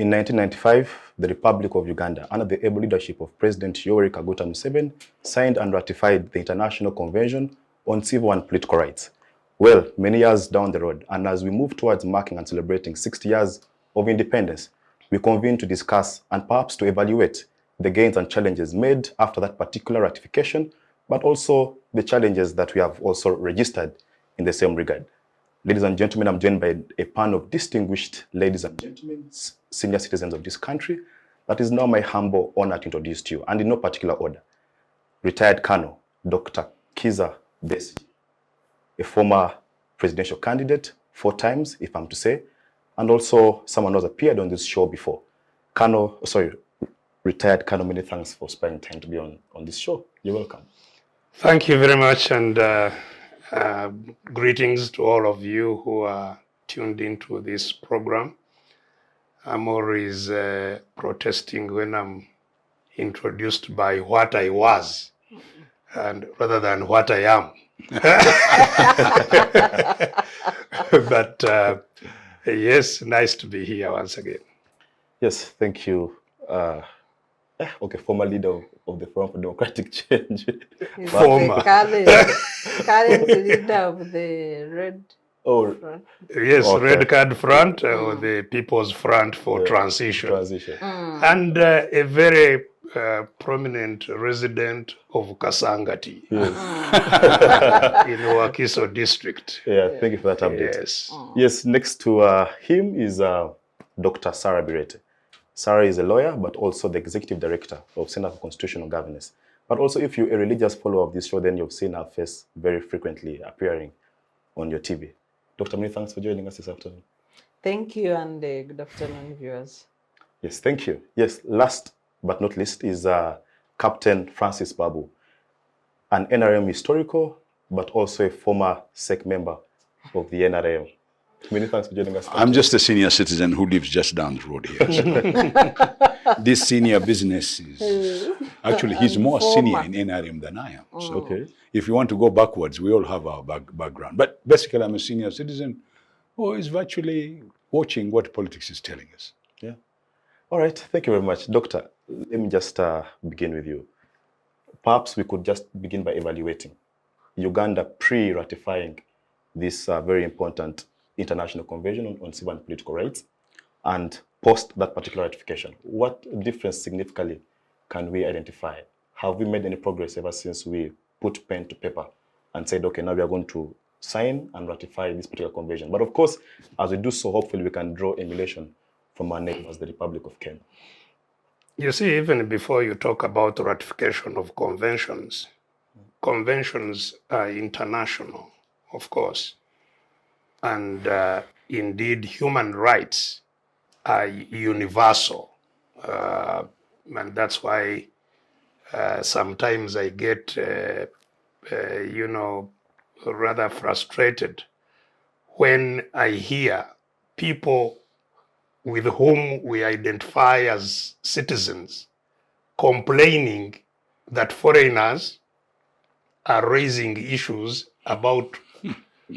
In 1995, the Republic of Uganda, under the able leadership of President Yoweri Kaguta Museveni, signed and ratified the International Convention on Civil and Political Rights. Well, many years down the road, and as we move towards marking and celebrating 60 years of independence, we convene to discuss and perhaps to evaluate the gains and challenges made after that particular ratification, but also the challenges that we have also registered in the same regard. Ladies and gentlemen, I'm joined by a panel of distinguished ladies and gentlemen, senior citizens of this country. That is now my humble honor to introduce to you, and in no particular order. Retired Colonel Dr. Kizza, Besigye, a former presidential candidate 4 times, if I'm to say, and also someone who has appeared on this show before. Retired Colonel, many thanks for spending time to be on this show. You're welcome. Thank you very much, and greetings to all of you who are tuned into this program. I'm always protesting when I'm introduced by what I was, and rather than what I am. But yes, nice to be here once again. Yes, thank you. Former leader of the Forum for Democratic Change. Former. Current leader of the Red Front. Yes, okay. Red Card Front, or the People's Front for Transition. And a very prominent resident of Kasangati, in Wakiso district. Yeah, thank you for that update. Yes. Yes, next to him is Dr. Sarah Bireete. Sarah is a lawyer, but also the executive director of Center for Constitutional Governance. But also, if you're a religious follower of this show, then you've seen her face very frequently appearing on your TV. Dr. Many, thanks for joining us this afternoon. Thank you, and good afternoon, viewers. Yes, thank you. Yes, last but not least is Captain Francis Babu, an NRM historical, but also a former SEC member of the NRM. Many thanks for joining us. I'm just a senior citizen who lives just down the road here. This senior business is actually, he's more senior in NRM than I am. So if you want to go backwards, we all have our background. But basically, I'm a senior citizen who is virtually watching what politics is telling us. Yeah. All right. Thank you very much. Doctor, let me just begin with you. Perhaps we could just begin by evaluating Uganda pre-ratifying this very important International Convention on Civil and Political Rights, and post that particular ratification. What difference significantly can we identify? Have we made any progress ever since we put pen to paper and said, okay, now we are going to sign and ratify this particular convention? But of course, as we do so, hopefully we can draw emulation from our neighbors, the Republic of Kenya. You see, even before you talk about ratification of conventions, conventions are international, of course. And indeed, human rights are universal. And that's why sometimes I get, rather frustrated when I hear people with whom we identify as citizens complaining that foreigners are raising issues about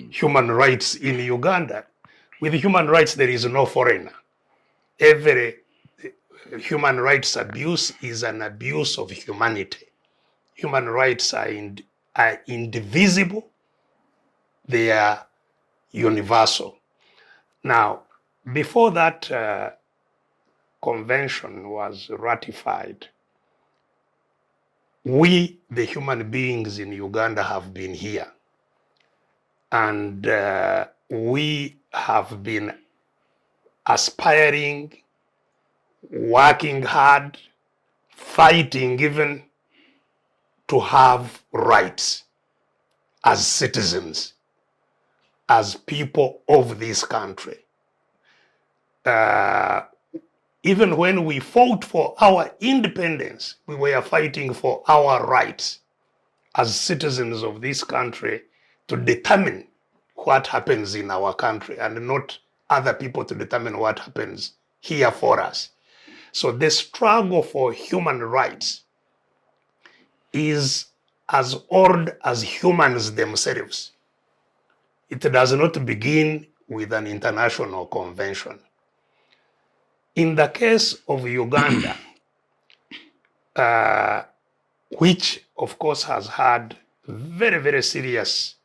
human rights in Uganda. With human rights, there is no foreigner. Every human rights abuse is an abuse of humanity. Human rights are indivisible. They are universal. Now, before that convention was ratified, we, the human beings in Uganda, have been here. And we have been aspiring, working hard, fighting even to have rights as citizens, as people of this country. Even when we fought for our independence, we were fighting for our rights as citizens of this country to determine what happens in our country and not other people to determine what happens here for us. So the struggle for human rights is as old as humans themselves. It does not begin with an international convention. In the case of Uganda, which of course has had very, very serious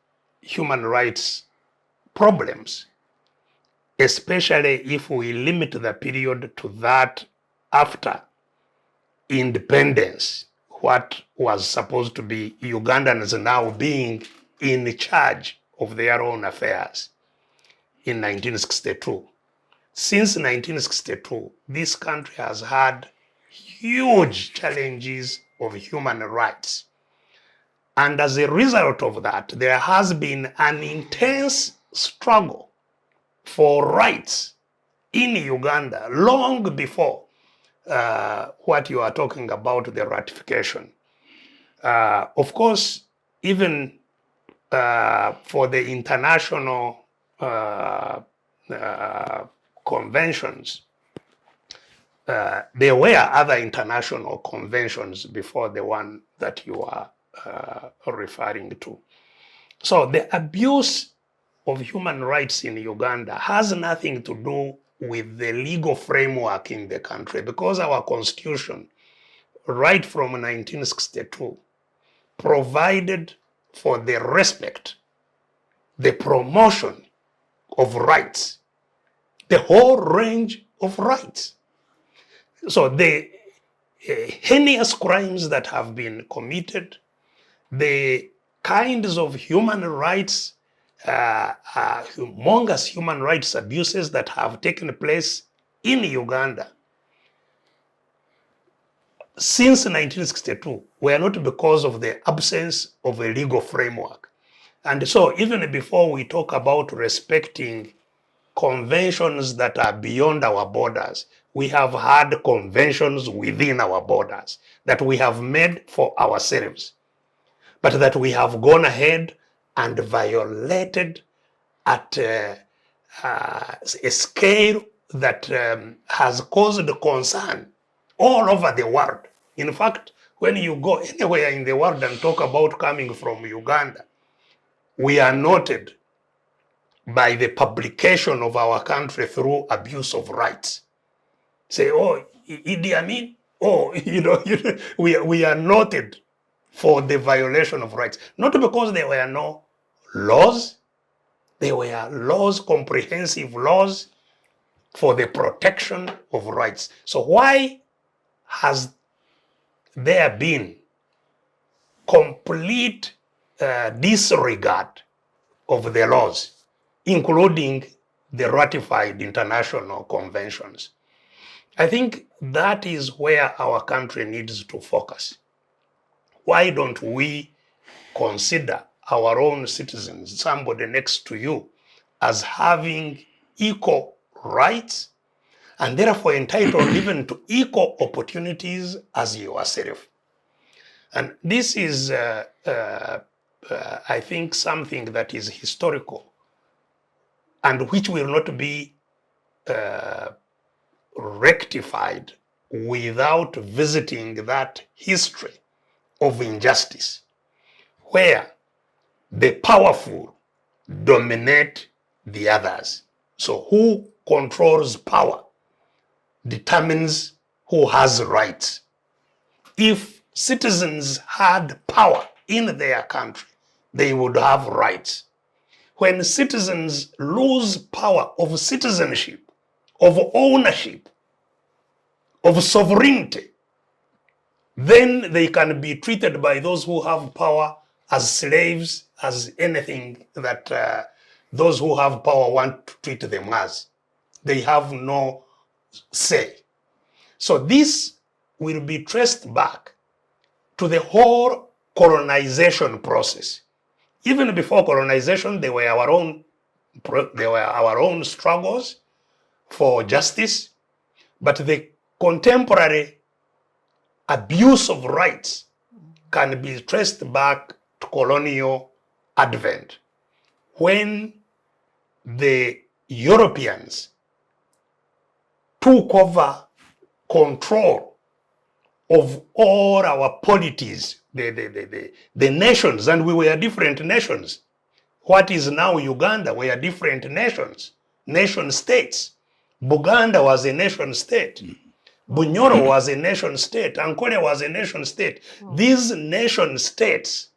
human rights problems, especially if we limit the period to that after independence, what was supposed to be Ugandans now being in charge of their own affairs in 1962. Since 1962, this country has had huge challenges of human rights. And as a result of that, there has been an intense struggle for rights in Uganda long before what you are talking about, the ratification. Of course, even for the international conventions, there were other international conventions before the one that you are referring to. So the abuse of human rights in Uganda has nothing to do with the legal framework in the country, because our constitution, right from 1962, provided for the respect, the promotion of rights, the whole range of rights. So the heinous crimes that have been committed, the kinds of human rights, humongous human rights abuses that have taken place in Uganda since 1962 were not because of the absence of a legal framework. And so even before we talk about respecting conventions that are beyond our borders, we have had conventions within our borders that we have made for ourselves, but that we have gone ahead and violated at a scale that has caused concern all over the world. In fact, when you go anywhere in the world and talk about coming from Uganda, we are noted by the publication of our country through abuse of rights. Say, oh, Idi Amin, oh, we are noted for the violation of rights. Not because there were no laws, there were laws, comprehensive laws for the protection of rights. So why has there been complete disregard of the laws, including the ratified international conventions? I think that is where our country needs to focus. Why don't we consider our own citizens, somebody next to you, as having equal rights and therefore entitled even to equal opportunities as yourself? And this is, I think, something that is historical and which will not be rectified without visiting that history of injustice, where the powerful dominate the others. So who controls power determines who has rights. If citizens had power in their country, they would have rights. When citizens lose power of citizenship, of ownership, of sovereignty, then they can be treated by those who have power as slaves, as anything that those who have power want to treat them as. They have no say. So this will be traced back to the whole colonization process. Even before colonization, there were our own struggles for justice, but the contemporary abuse of rights can be traced back to colonial advent, when the Europeans took over control of all our polities, the nations, and we were different nations. What is now Uganda were different nations, nation states, Buganda was a nation state. Bunyoro was a nation state. Ankole was a nation state. These nation states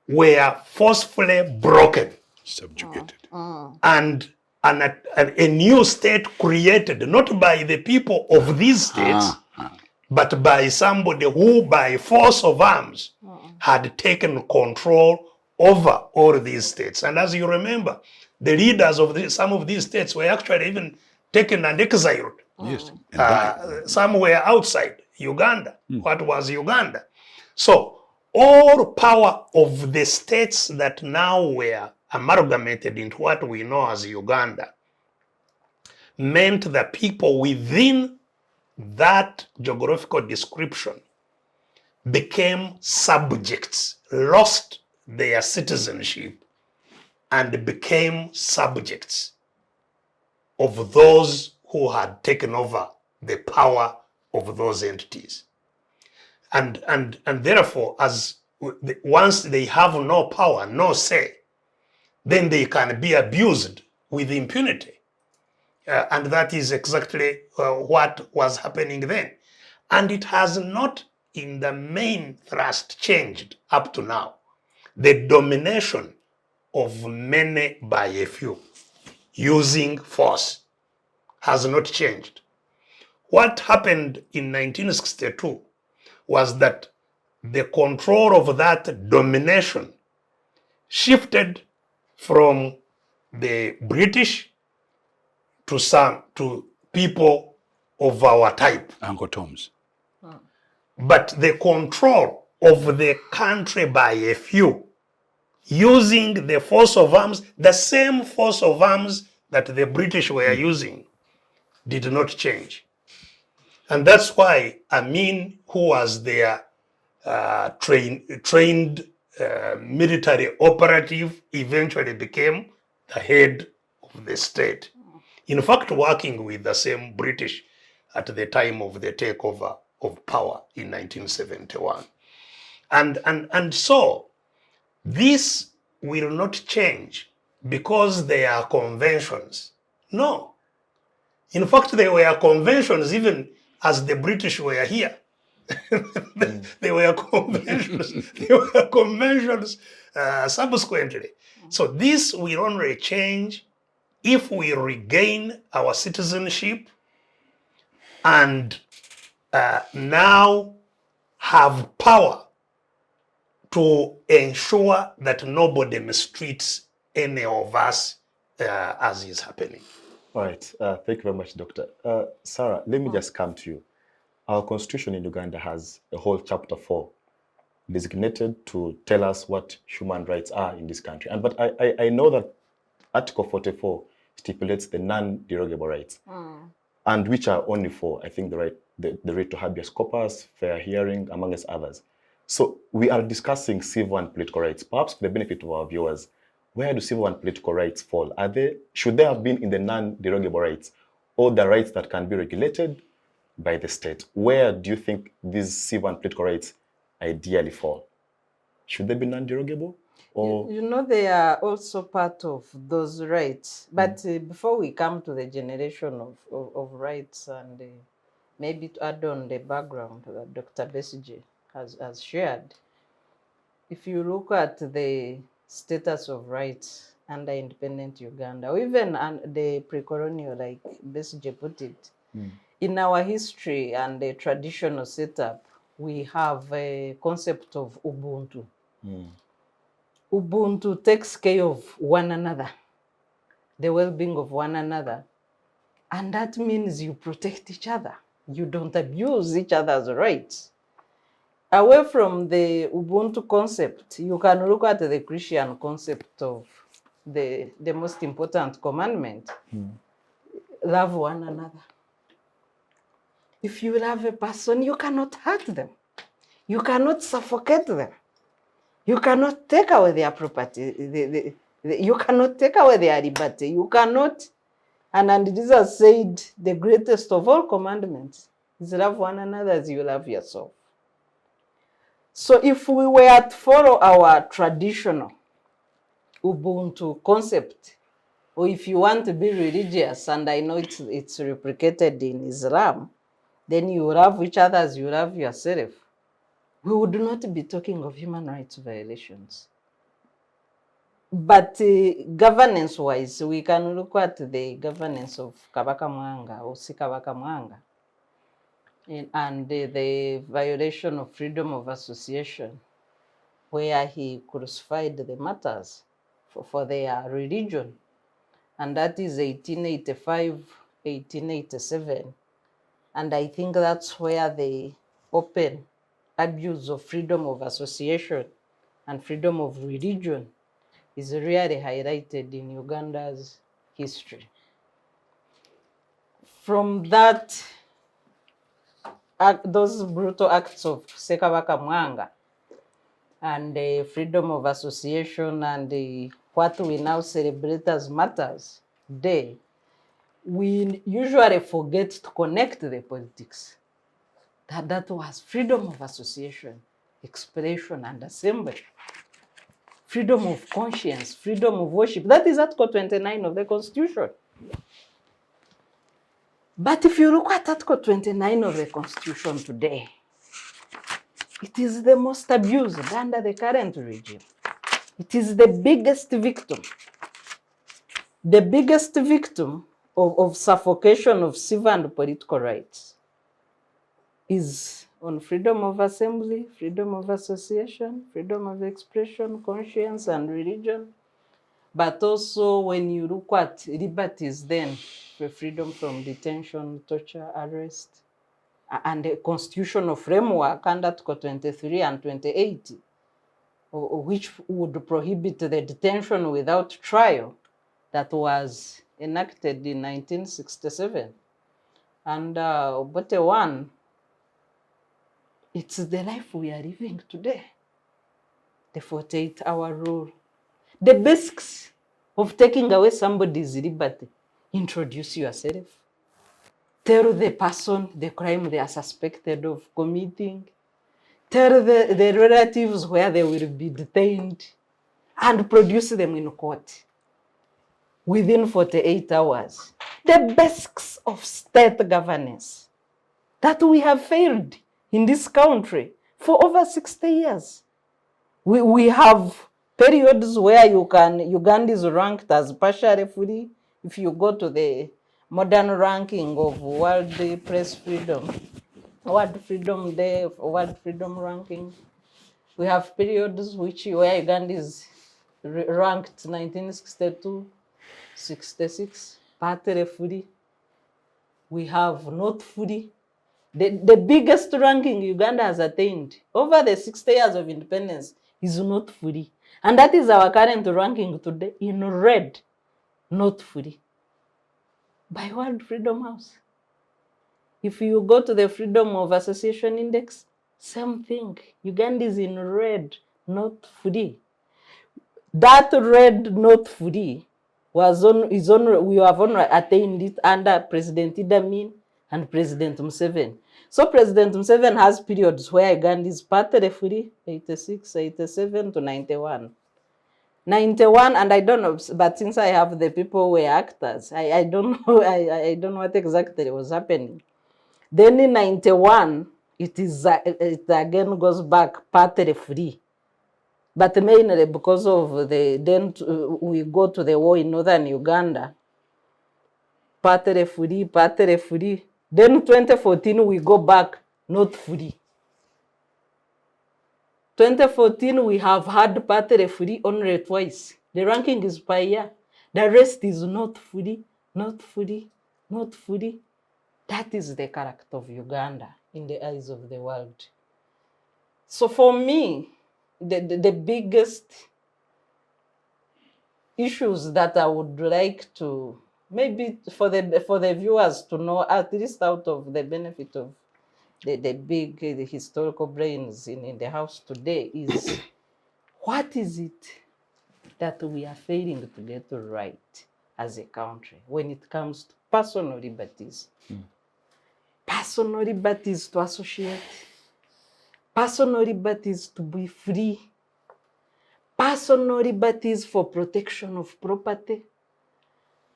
were forcefully broken. Subjugated. And a new state created, not by the people of these states, but by somebody who, by force of arms, had taken control over all these states. And as you remember, the leaders of some of these states were actually even taken and exiled. Yes. And died. Somewhere outside Uganda. What was Uganda? So all power of the states that now were amalgamated into what we know as Uganda meant that people within that geographical description became subjects, lost their citizenship, and became subjects of those who had taken over the power of those entities. And therefore, once they have no power, no say, then they can be abused with impunity. And that is exactly what was happening then. And it has not, in the main thrust, changed up to now. The domination of many by a few using force has not changed. What happened in 1962 was that the control of that domination shifted from the British to people of our type. Uncle Tom's. But the control of the country by a few, using the force of arms, the same force of arms that the British were using, did not change. And that's why Amin, who was their trained military operative, eventually became the head of the state. In fact, working with the same British at the time of the takeover of power in 1971. And so this will not change because they are conventions. No. In fact, they were conventions even as the British were here. They were conventions. They were conventions subsequently. So this will only change if we regain our citizenship and now have power to ensure that nobody mistreats any of us as is happening. All right. Thank you very much, Doctor. Sarah, let me just come to you. Our constitution in Uganda has a whole chapter 4 designated to tell us what human rights are in this country. But I know that Article 44 stipulates the non-derogable rights, and which are only 4. I think the right to habeas corpus, fair hearing, amongst others. So we are discussing civil and political rights. Perhaps for the benefit of our viewers, where do civil and political rights fall? Should they have been in the non-derogable rights, or the rights that can be regulated by the state? Where do you think these civil and political rights ideally fall? Should they be non-derogable? Or You know, they are also part of those rights. But before we come to the generation of rights, and maybe to add on the background that Dr. Besigye has shared, if you look at the status of rights under independent Uganda, or even the pre-colonial, like Besigye put it, in our history and the traditional setup, we have a concept of Ubuntu. Ubuntu takes care of one another, the well-being of one another. And that means you protect each other. You don't abuse each other's rights. Away from the Ubuntu concept, you can look at the Christian concept of the most important commandment. Love one another. If you love a person, you cannot hurt them. You cannot suffocate them. You cannot take away their property. You cannot take away their liberty. You cannot. And Jesus said, the greatest of all commandments is love one another as you love yourself. So if we were to follow our traditional Ubuntu concept or if you want to be religious, and I know it's replicated in Islam, then you love each other as you love yourself, we would not be talking of human rights violations. But governance-wise, we can look at the governance of Kabaka Mwanga or Sikabaka Mwanga, and the violation of freedom of association, where he crucified the martyrs for their religion. And that is 1885, 1887. And I think that's where the open abuse of freedom of association and freedom of religion is really highlighted in Uganda's history. From that, those brutal acts of Sekabaka Mwanga and the freedom of association and what we now celebrate as Martyrs' Day, we usually forget to connect the politics. That was freedom of association, expression, and assembly. Freedom of conscience, freedom of worship. That is Article 29 of the Constitution. But if you look at Article 29 of the Constitution today, it is the most abused under the current regime. It is the biggest victim. The biggest victim of suffocation of civil and political rights is on freedom of assembly, freedom of association, freedom of expression, conscience, and religion. But also when you look at liberties then, the freedom from detention, torture, arrest, and the constitutional framework under Article 23 and 28, which would prohibit the detention without trial, that was enacted in 1967. And but one, it's the life we are living today. The 48-hour rule. The basics of taking away somebody's liberty. Introduce yourself. Tell the person the crime they are suspected of committing. Tell the relatives where they will be detained. And produce them in court within 48 hours. The basics of state governance that we have failed in this country for over 60 years. We have periods where Uganda is ranked as partially free. If you go to the modern ranking of World Press Freedom, World Freedom Day, World Freedom Ranking, we have periods where Uganda is ranked 1962, 66, partly free. We have not free. The biggest ranking Uganda has attained over the 60 years of independence is not free. And that is our current ranking today in red, not free, by World Freedom House. If you go to the Freedom of Association Index, same thing. Uganda is in red, not free. That red, not free, we have only attained it under President Idi Amin and President Museveni. So President Museveni has periods where Uganda is partly free, 86, 87 to 91. 91, and I don't know, but since I have the people who were actors, I don't know, I don't know what exactly was happening. Then in 91, it again goes back partly free. But mainly because of we go to the war in northern Uganda, partly free, partly free. Then 2014, we go back, not free. 2014, we have had partly free only twice. The ranking is per year. The rest is not free, not free, not free. That is the character of Uganda in the eyes of the world. So for me, the biggest issues that I would like to, maybe for the viewers to know, at least out of the benefit of the historical brains in the house today, is what is it that we are failing to get right as a country when it comes to personal liberties? Personal liberties to associate, personal liberties to be free, personal liberties for protection of property,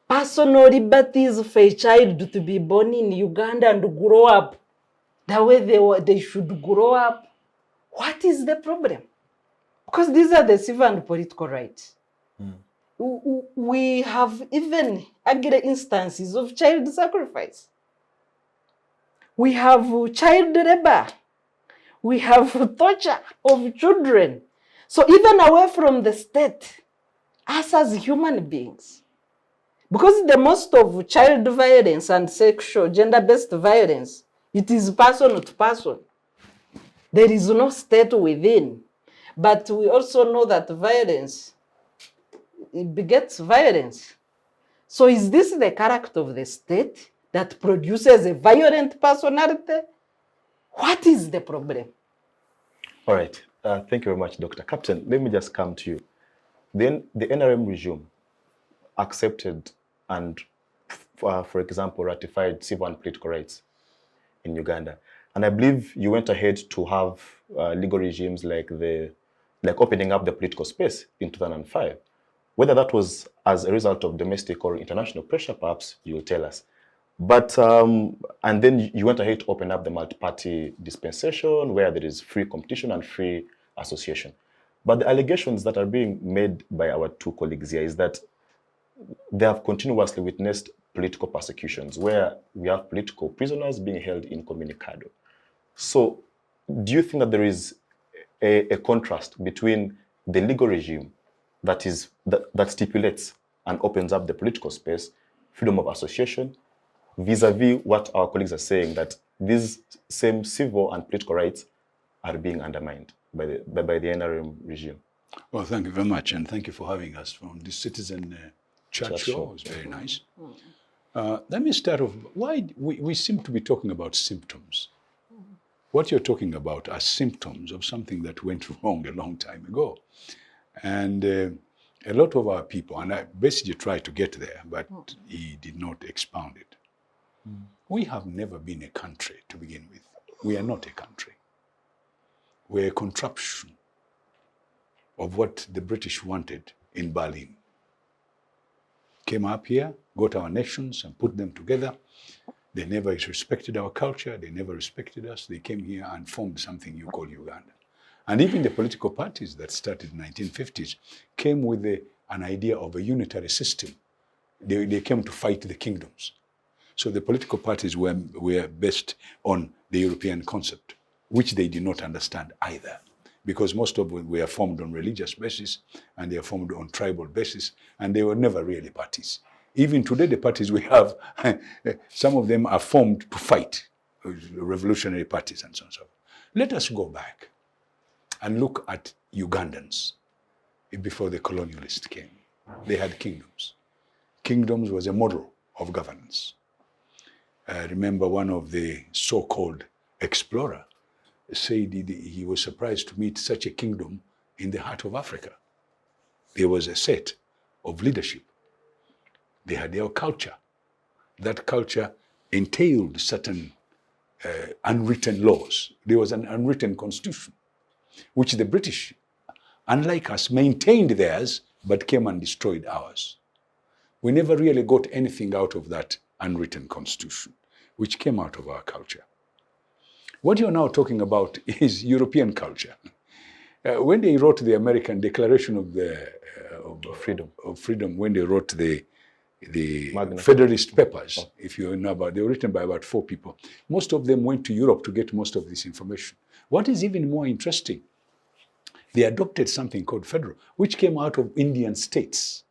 personal liberties for a child to be born in Uganda and grow up the way they should grow up. What is the problem? Because these are the civil and political rights. We have even agri instances of child sacrifice. We have child labor. We have torture of children. So even away from the state, us as human beings, because the most of child violence and sexual gender-based violence, it is person to person. There is no state within. But we also know that violence, it begets violence. So is this the character of the state that produces a violent personality? What is the problem? All right. Thank you very much, Dr. Captain. Let me just come to you. Then the NRM regime accepted and, for example, ratified civil and political rights in Uganda. And I believe you went ahead to have legal regimes like opening up the political space in 2005. Whether that was as a result of domestic or international pressure, perhaps you will tell us. But, and then you went ahead to open up the multi-party dispensation where there is free competition and free association. But the allegations that are being made by our two colleagues here is that they have continuously witnessed political persecutions where we have political prisoners being held incommunicado. So do you think that there is a contrast between the legal regime that stipulates and opens up the political space, freedom of association, vis-a-vis what our colleagues are saying, that these same civil and political rights are being undermined by the NRM regime? Well, thank you very much, and thank you for having us from the Citizen Chat Show. It was very nice. Let me start off. Why we seem to be talking about symptoms. What you're talking about are symptoms of something that went wrong a long time ago. And a lot of our people, and I basically tried to get there, but he did not expound it. We have never been a country to begin with. We are not a country. We're a contraption of what the British wanted in Berlin. Came up here, got our nations and put them together. They never respected our culture. They never respected us. They came here and formed something you call Uganda. And even the political parties that started in the 1950s came with an idea of a unitary system. They came to fight the kingdoms. So the political parties were based on the European concept, which they did not understand either, because most of them were formed on religious basis and they are formed on tribal basis, and they were never really parties. Even today, the parties we have, some of them are formed to fight, revolutionary parties and so on and so forth. Let us go back and look at Ugandans before the colonialists came. They had kingdoms. Kingdoms was a model of governance. I remember one of the so-called explorer said he was surprised to meet such a kingdom in the heart of Africa. There was a set of leadership. They had their culture. That culture entailed certain unwritten laws. There was an unwritten constitution, which the British, unlike us, maintained theirs, but came and destroyed ours. We never really got anything out of that unwritten constitution, which came out of our culture. What you're now talking about is European culture. When they wrote the American Declaration of Freedom, when they wrote the Federalist Papers, if you know about, they were written by about 4 people. Most of them went to Europe to get most of this information. What is even more interesting, they adopted something called federal, which came out of Indian states.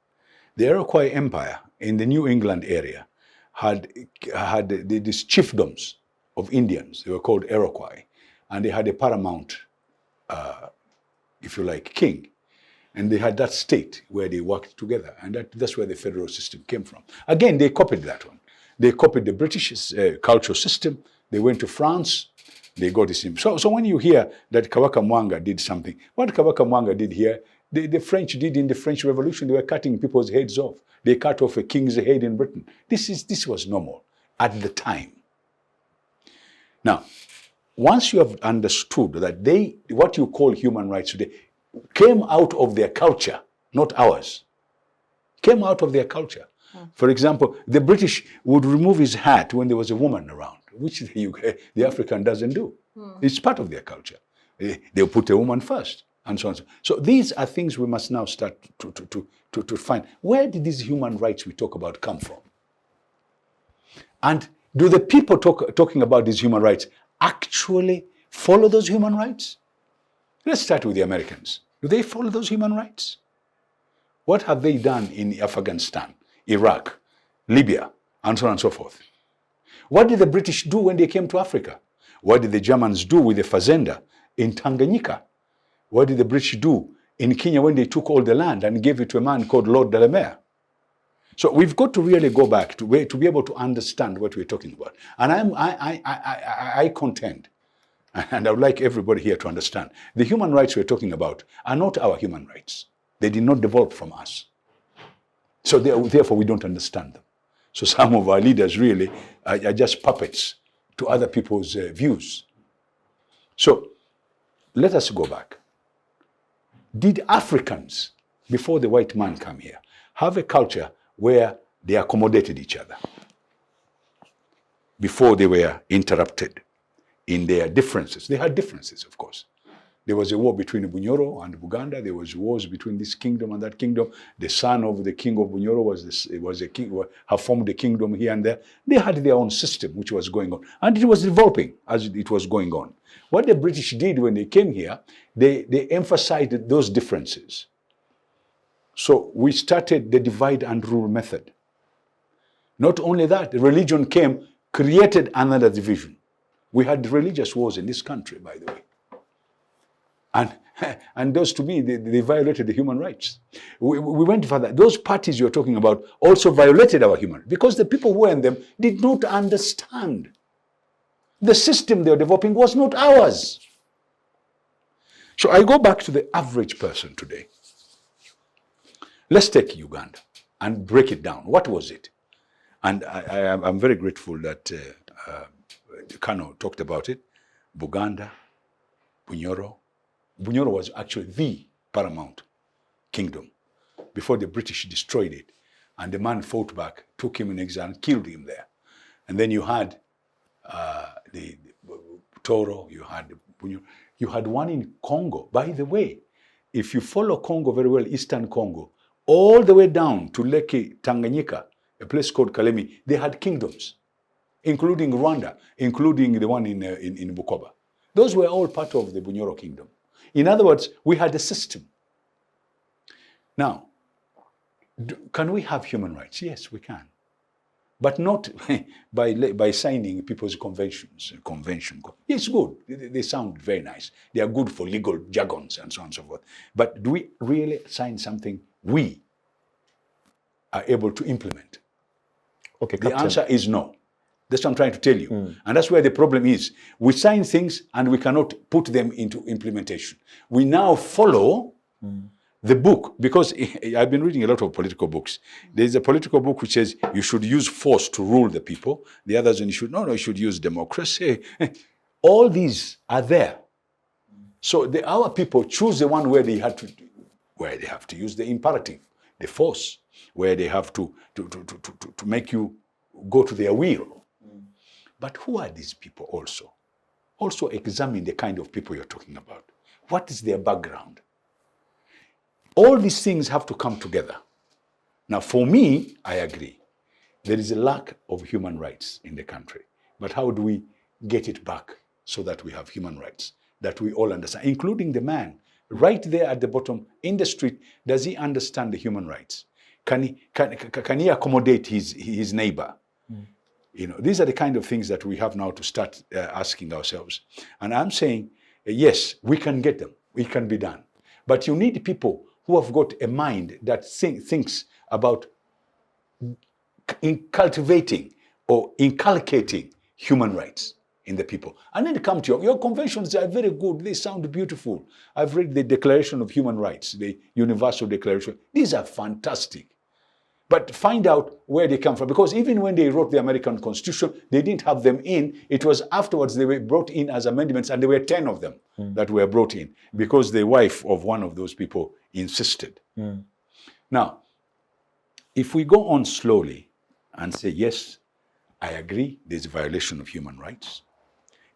The Iroquois Empire in the New England area had these chiefdoms of Indians. They were called Iroquois, and they had a paramount, if you like, king. And they had that state where they worked together, and that's where the federal system came from. Again, they copied that one. They copied the British cultural system. They went to France. They got the same. So when you hear that Kabaka Mwanga did something, what Kabaka Mwanga did here, the French did in the French Revolution. They were cutting people's heads off. They cut off a king's head in Britain. This was normal at the time. Now, once you have understood that what you call human rights today, came out of their culture, not ours. Came out of their culture. For example, the British would remove his hat when there was a woman around, which the African doesn't do. It's part of their culture. They'll put a woman first, and so on. So these are things we must now start to find. Where did these human rights we talk about come from? And do the people talking about these human rights actually follow those human rights? Let's start with the Americans. Do they follow those human rights? What have they done in Afghanistan, Iraq, Libya, and so on and so forth? What did the British do when they came to Africa? What did the Germans do with the Fazenda in Tanganyika? What did the British do in Kenya when they took all the land and gave it to a man called Lord Delamere? So we've got to really go back to be able to understand what we're talking about. And I contend, and I would like everybody here to understand, the human rights we're talking about are not our human rights. They did not develop from us. So therefore we don't understand them. So some of our leaders really are just puppets to other people's views. So let us go back. Did Africans, before the white man came here, have a culture where they accommodated each other before they were interrupted in their differences? They had differences, of course. There was a war between Bunyoro and Uganda. There was wars between this kingdom and that kingdom. The son of the king of Bunyoro was a king, have formed a kingdom here and there. They had their own system which was going on, and it was developing as it was going on. What the British did when they came here, they emphasized those differences. So we started the divide and rule method. Not only that, religion came, created another division. We had religious wars in this country, by the way. And those, to me, they violated the human rights. We went further. Those parties you're talking about also violated our human rights because the people who were in them did not understand. The system they were developing was not ours. So I go back to the average person today. Let's take Uganda and break it down. What was it? And I'm very grateful that Kano talked about it. Buganda, Bunyoro. Bunyoro was actually the paramount kingdom before the British destroyed it. And the man fought back, took him in exile, and killed him there. And then you had the Toro, you had Bunyoro. You had one in Congo. By the way, if you follow Congo very well, Eastern Congo, all the way down to Lake Tanganyika, a place called Kalemi, they had kingdoms, including Rwanda, including the one in Bukoba. Those were all part of the Bunyoro kingdom. In other words, we had a system. Now, can we have human rights? Yes, we can. But not by signing people's conventions. It's good. They sound very nice. They are good for legal jargons and so on and so forth. But do we really sign something we are able to implement? Okay, the Captain. answer is no. That's what I'm trying to tell you. And that's where the problem is. We sign things and we cannot put them into implementation. We now follow the book, because I've been reading a lot of political books. There's a political book which says you should use force to rule the people. The others, you should use democracy. All these are there. So our people choose the one where they have to use the imperative, the force, where they have to make you go to their will. But who are these people also? Also examine the kind of people you're talking about. What is their background? All these things have to come together. Now, for me, I agree. There is a lack of human rights in the country. But how do we get it back so that we have human rights that we all understand, including the man right there at the bottom in the street? Does he understand the human rights? Can he accommodate his neighbor? These are the kind of things that we have now to start asking ourselves. And I'm saying, yes, we can get them. It can be done. But you need people who have got a mind that thinks about cultivating or inculcating human rights in the people. And then come to your conventions. They are very good. They sound beautiful. I've read the Declaration of Human Rights, the Universal Declaration. These are fantastic. But find out where they come from. Because even when they wrote the American Constitution, they didn't have them in. It was afterwards they were brought in as amendments, and there were 10 of them that were brought in because the wife of one of those people insisted. Now, If we go on slowly and say, yes, I agree, there's a violation of human rights.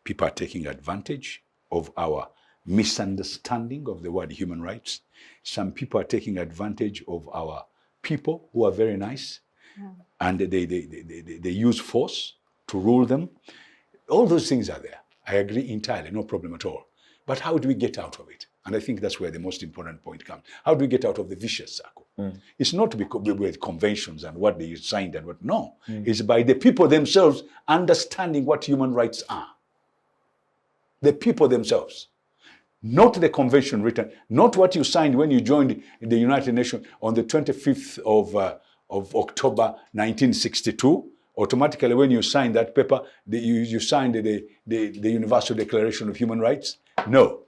People are taking advantage of our misunderstanding of the word human rights. Some people are taking advantage of our people who are very nice, and they use force to rule them. All those things are there. I agree entirely, no problem at all. But how do we get out of it? And I think that's where the most important point comes. How do we get out of the vicious circle? It's not with conventions and what they signed and what, no. It's by the people themselves understanding what human rights are. The people themselves. Not the convention written, not what you signed when you joined the United Nations on the 25th of October 1962. Automatically, when you signed that paper, you signed the Universal Declaration of Human Rights. No,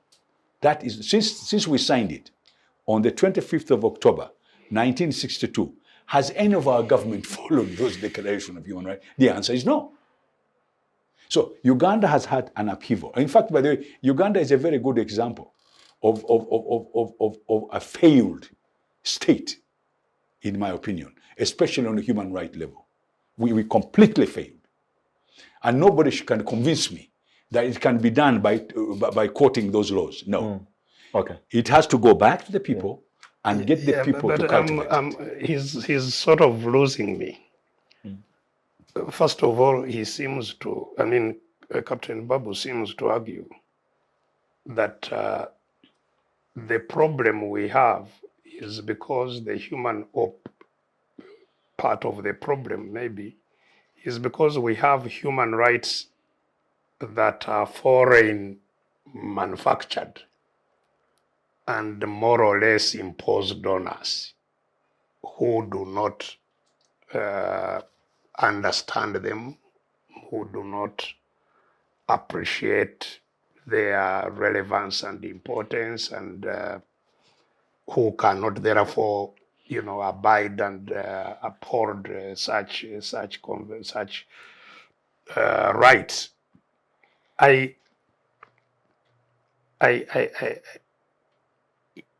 that is since we signed it on the 25th of October 1962. Has any of our government followed those declarations of human rights? The answer is no. So Uganda has had an upheaval. In fact, by the way, Uganda is a very good example of a failed state, in my opinion, especially on the human rights level. We completely failed. And nobody can convince me that it can be done by quoting those laws. No. Okay. It has to go back to the people and get the people to cultivate it. He's sort of losing me. First of all, he seems to, Captain Babu seems to argue that the problem we have is because the human part of the problem maybe is because we have human rights that are foreign manufactured and more or less imposed on us, who do not understand them, who do not appreciate their relevance and importance, and who cannot therefore, abide and uphold such rights.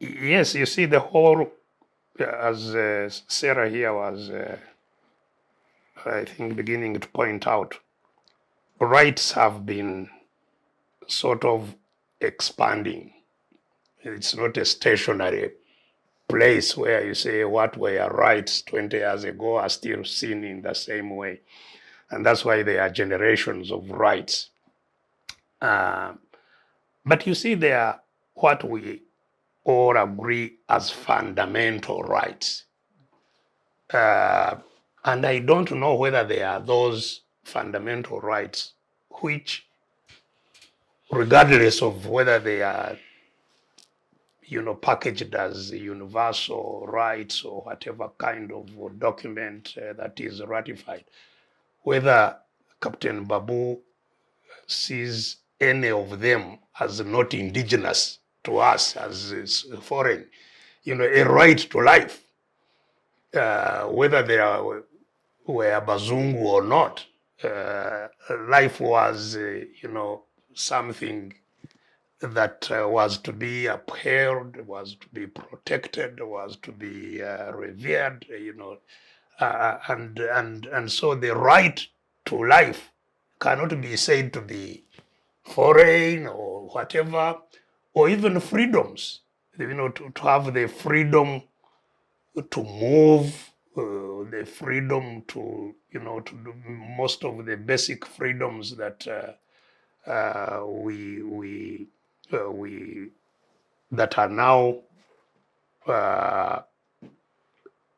Yes, you see the whole, as Sarah here was, I think, beginning to point out, rights have been sort of expanding. It's not a stationary place where you say what were rights 20 years ago are still seen in the same way. And that's why there are generations of rights. But you see, there are what we all agree as fundamental rights. And I don't know whether there are those fundamental rights which, regardless of whether they are, packaged as universal rights or whatever kind of document that is ratified, whether Captain Babu sees any of them as not indigenous to us, as foreign, a right to life, whether they were Bazungu or not. Life was, something that was to be upheld, was to be protected, was to be revered, and so the right to life cannot be said to be foreign or whatever, or even freedoms, to have the freedom to move, the freedom to, to do most of the basic freedoms that that are now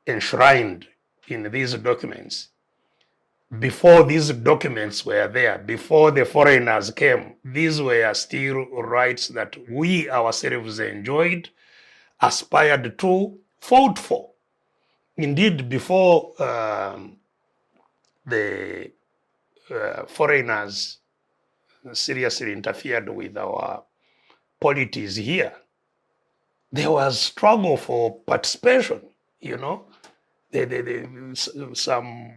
enshrined in these documents. Before these documents were there, before the foreigners came, these were still rights that we ourselves enjoyed, aspired to, fought for. Indeed, before the foreigners seriously interfered with our polities here, there was struggle for participation, Some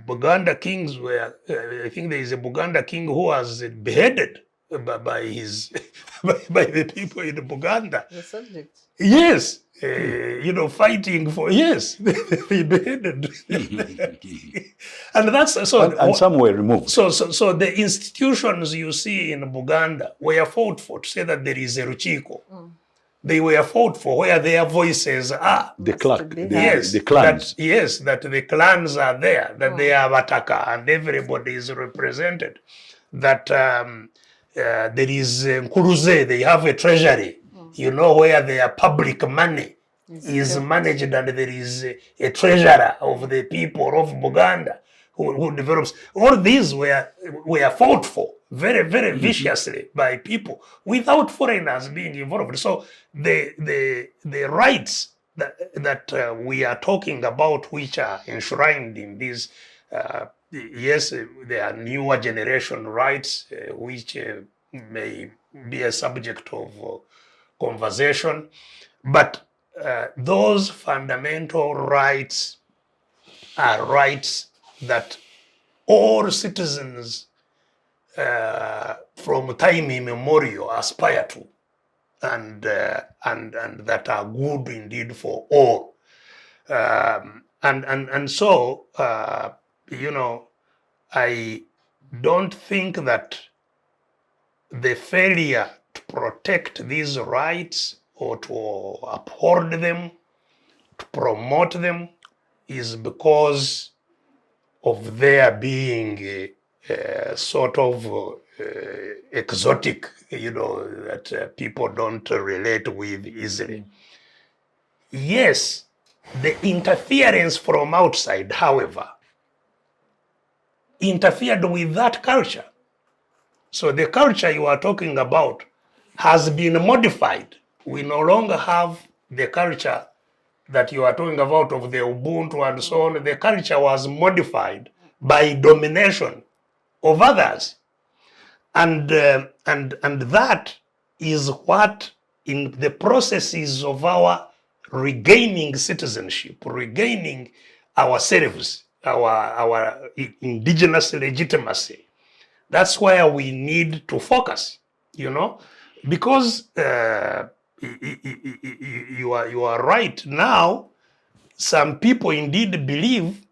Buganda kings were, I think there is a Buganda king who was beheaded by his by the people in Buganda. The subject. Yes, fighting for yes, they beheaded, and that's so. And some were removed. So the institutions you see in Buganda were fought for to say that there is a Ruchiko. They were fought for where their voices are. The clerk, be the clans. That the clans are there, that they are Bataka and everybody is represented. That there is Nkuruze, they have a treasury, where their public money is managed, and there is a treasurer of the people of Buganda who develops. All these were fought for very, very viciously by people without foreigners being involved. So the rights that we are talking about, which are enshrined in these, yes, there are newer generation rights, which may be a subject of conversation, but those fundamental rights are rights that all citizens from time immemorial aspire to, and that are good indeed for all. And so I don't think that the failure to protect these rights or to uphold them, to promote them, is because of their being sort of exotic, that people don't relate with easily. Yes, the interference from outside, however, interfered with that culture. So the culture you are talking about has been modified. We no longer have the culture that you are talking about of the Ubuntu and so on. The culture was modified by domination of others. And that is what, in the processes of our regaining citizenship, regaining ourselves, our indigenous legitimacy, that's where we need to focus, because you are right. Now, some people indeed believe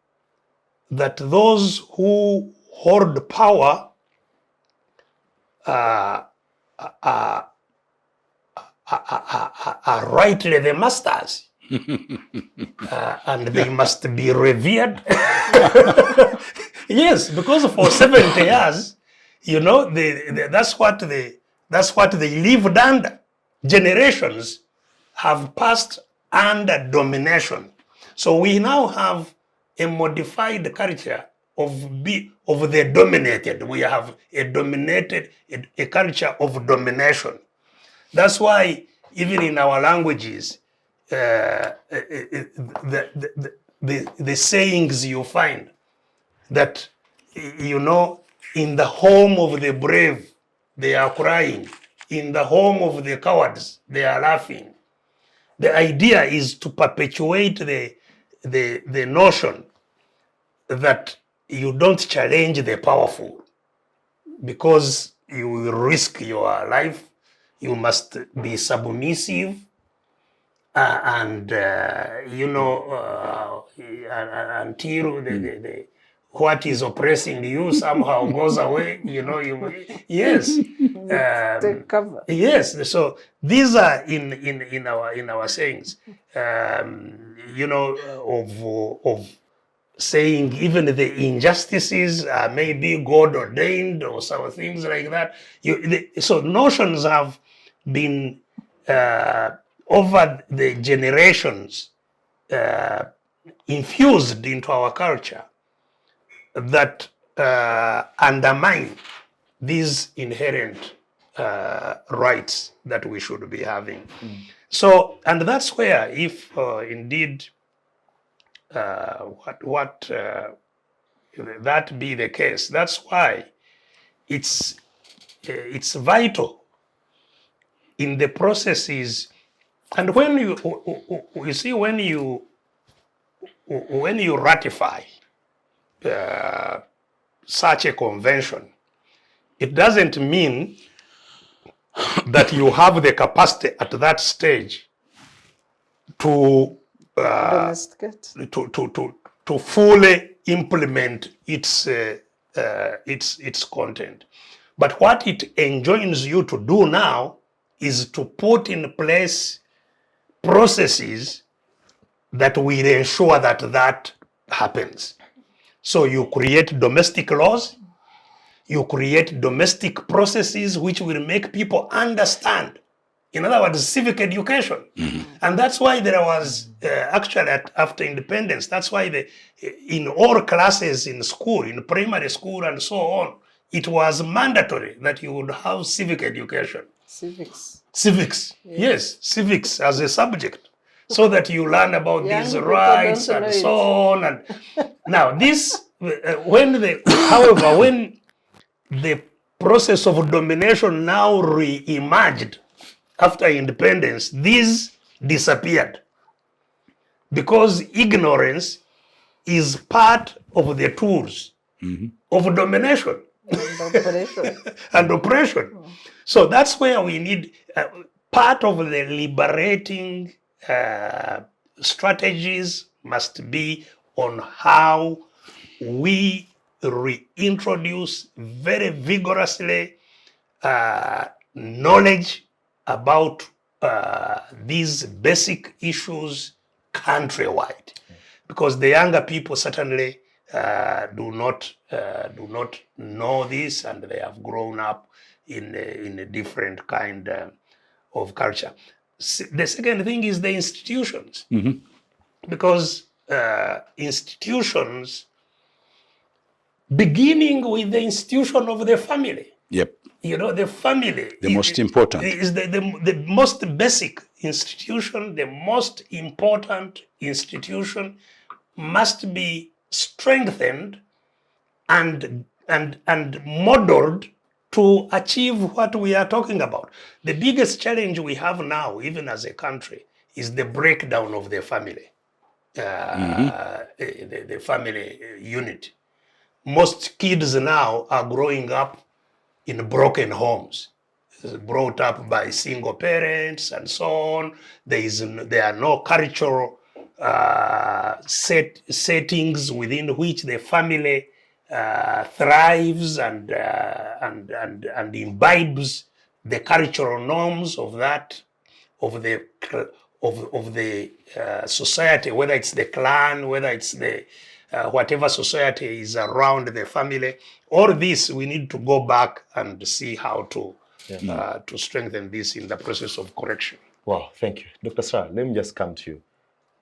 that those who hold power are rightly the masters, and they must be revered. Yes, because for 70 years, that's what they lived under. Generations have passed under domination. So we now have a modified culture of the dominated. We have a culture of domination. That's why even in our languages, the sayings you find that, in the home of the brave, they are crying. In the home of the cowards, they are laughing. The idea is to perpetuate the notion that you don't challenge the powerful because you will risk your life. You must be submissive, until what is oppressing you somehow goes away. Yes. Take cover. Yes. So these are in our sayings. Of saying even the injustices may be God ordained or some things like that. So notions have been over the generations infused into our culture that undermine these inherent rights that we should be having. So, and that's where, if indeed that be the case, that's why it's vital in the processes. And when you see, when you ratify such a convention, it doesn't mean that you have the capacity at that stage to Domesticate. to fully implement its content. But what it enjoins you to do now is to put in place processes that will ensure that that happens. So you create domestic laws, you create domestic processes which will make people understand. In other words, civic education. And that's why there was, actually after independence, that's why in all classes in school, in primary school and so on, it was mandatory that you would have civic education. Civics. Civics, yes, civics as a subject, so that you learn about Young these people rights don't and know so it. on. And now this, however, when the process of domination now re-emerged after independence, these disappeared because ignorance is part of the tools of domination And operation. and oppression. So that's where we need part of the liberating strategies must be on how we reintroduce very vigorously knowledge about these basic issues countrywide, because the younger people certainly do not know this, and they have grown up in a different kind of culture. The second thing is the institutions, because institutions, beginning with the institution of the family. Yep. You know, the family The most important. is the most basic institution. The most important institution must be strengthened and modeled to achieve what we are talking about. The biggest challenge we have now, even as a country, is the breakdown of the family, the family unit. Most kids now are growing up in broken homes, brought up by single parents and so on. There are no cultural settings within which the family thrives and imbibes the cultural norms of that of the society, whether it's the clan, whether it's the whatever society is around the family. All this we need to go back and see how to strengthen this in the process of correction. Wow, thank you. Dr. Sra, let me just come to you.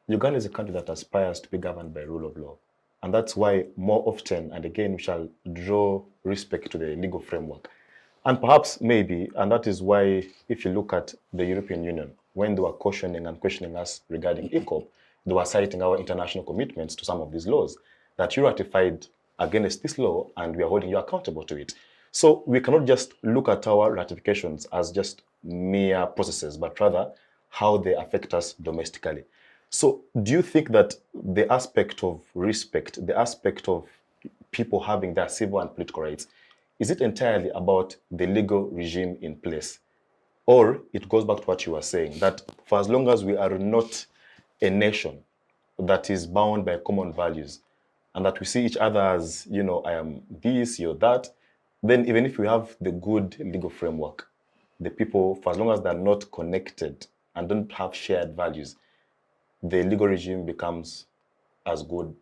Uganda is a country that aspires to be governed by rule of law. And that's why more often and again we shall draw respect to the legal framework. And perhaps maybe, and that is why if you look at the European Union, when they were cautioning and questioning us regarding ECOP, they were citing our international commitments to some of these laws that you ratified against this law and we are holding you accountable to it. So we cannot just look at our ratifications as just mere processes, but rather how they affect us domestically. So do you think that the aspect of respect, the aspect of people having their civil and political rights, is it entirely about the legal regime in place? Or it goes back to what you were saying, that for as long as we are not a nation that is bound by common values, and that we see each other as, you know, I am this, you're that, then even if we have the good legal framework, the people, for as long as they're not connected and don't have shared values, the legal regime becomes as good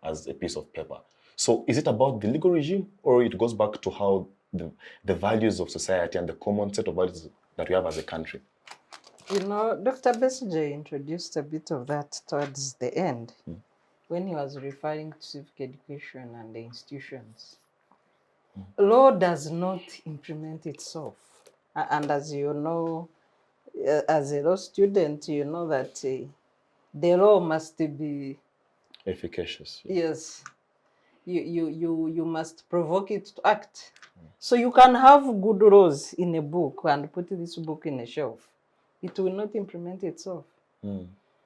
as a piece of paper. So is it about the legal regime, or it goes back to how the values of society and the common set of values that we have as a country? You know, Dr. Besigye introduced a bit of that towards the end when he was referring to civic education and the institutions. Law does not implement itself. And as you know, as a law student, you know that the law must be Efficacious. yes. You must provoke it to act. So you can have good laws in a book and put this book in a shelf. It will not implement itself.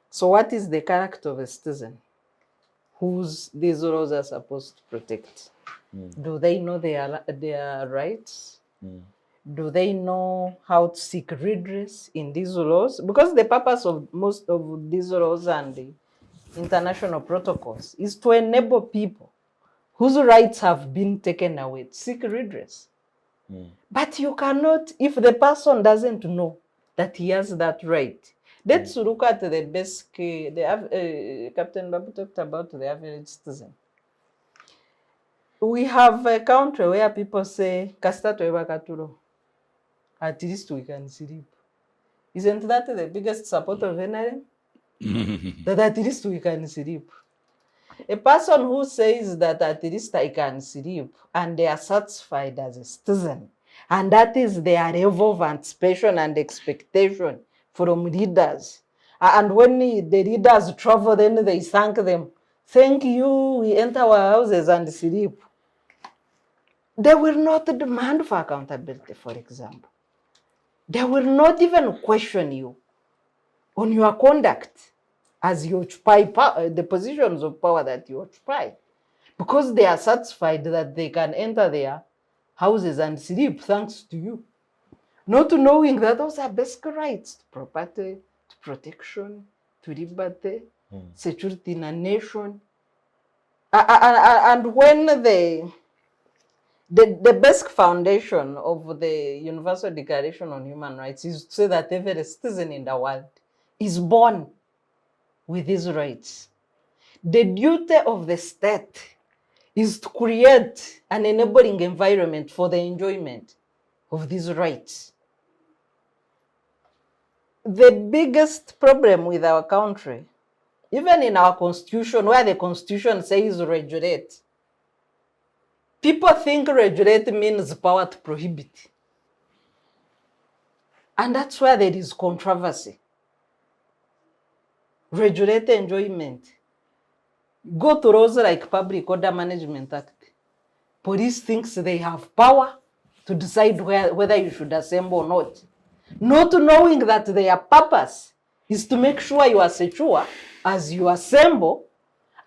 So what is the character of a citizen whose these laws are supposed to protect? Do they know their rights? Do they know how to seek redress in these laws? Because the purpose of most of these laws and the international protocols is to enable people whose rights have been taken away to seek redress. But you cannot, if the person doesn't know that he has that right. Let's look at the basic, Captain Babu talked about the average citizen. We have a country where people say, Kasta toeba katuro. At least we can sleep. Isn't that the biggest support of NRM? That at least we can sleep. A person who says that at least I can sleep and they are satisfied as a citizen, and that is their level of anticipation and expectation from leaders. And when the leaders travel, then they thank them. Thank you, we enter our houses and sleep. They will not demand for accountability, for example. They will not even question you on your conduct as you occupy the positions of power that you occupy, because they are satisfied that they can enter their houses and sleep thanks to you, not knowing that those are basic rights to property, to protection, to liberty, security in a nation. And when the basic foundation of the Universal Declaration on Human Rights is to say that every citizen in the world is born with these rights. The duty of the state is to create an enabling environment for the enjoyment of these rights. The biggest problem with our country, even in our constitution, where the constitution says regulate, people think regulate means power to prohibit. And that's where there is controversy. Regulate enjoyment. Go to laws like Public Order Management Act. Police thinks they have power to decide whether you should assemble or not. Not knowing that their purpose is to make sure you are secure as you assemble,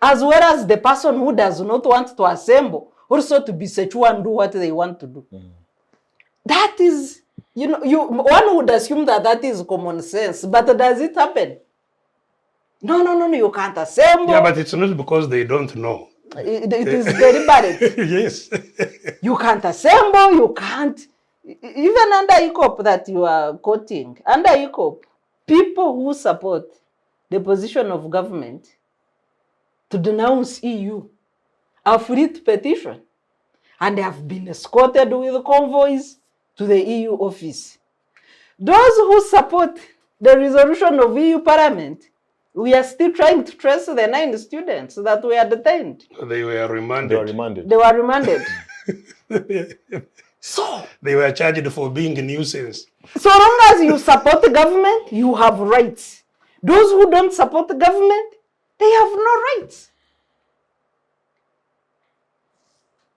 as well as the person who does not want to assemble also to be secure and do what they want to do. That is, one would assume that that is common sense, but does it happen? No, you can't assemble. Yeah, but it's not because they don't know. It is deliberate. Yes. You can't assemble, you can't. Even under ECOP that you are quoting, under ECOP, people who support the position of government to denounce EU are free to petition, and they have been escorted with convoys to the EU office. Those who support the resolution of EU Parliament, we are still trying to trace the 9 students that were detained. They were remanded. They were remanded. They were remanded. So They were charged for being a nuisance. so long as you support the government, you have rights. Those who don't support the government, they have no rights.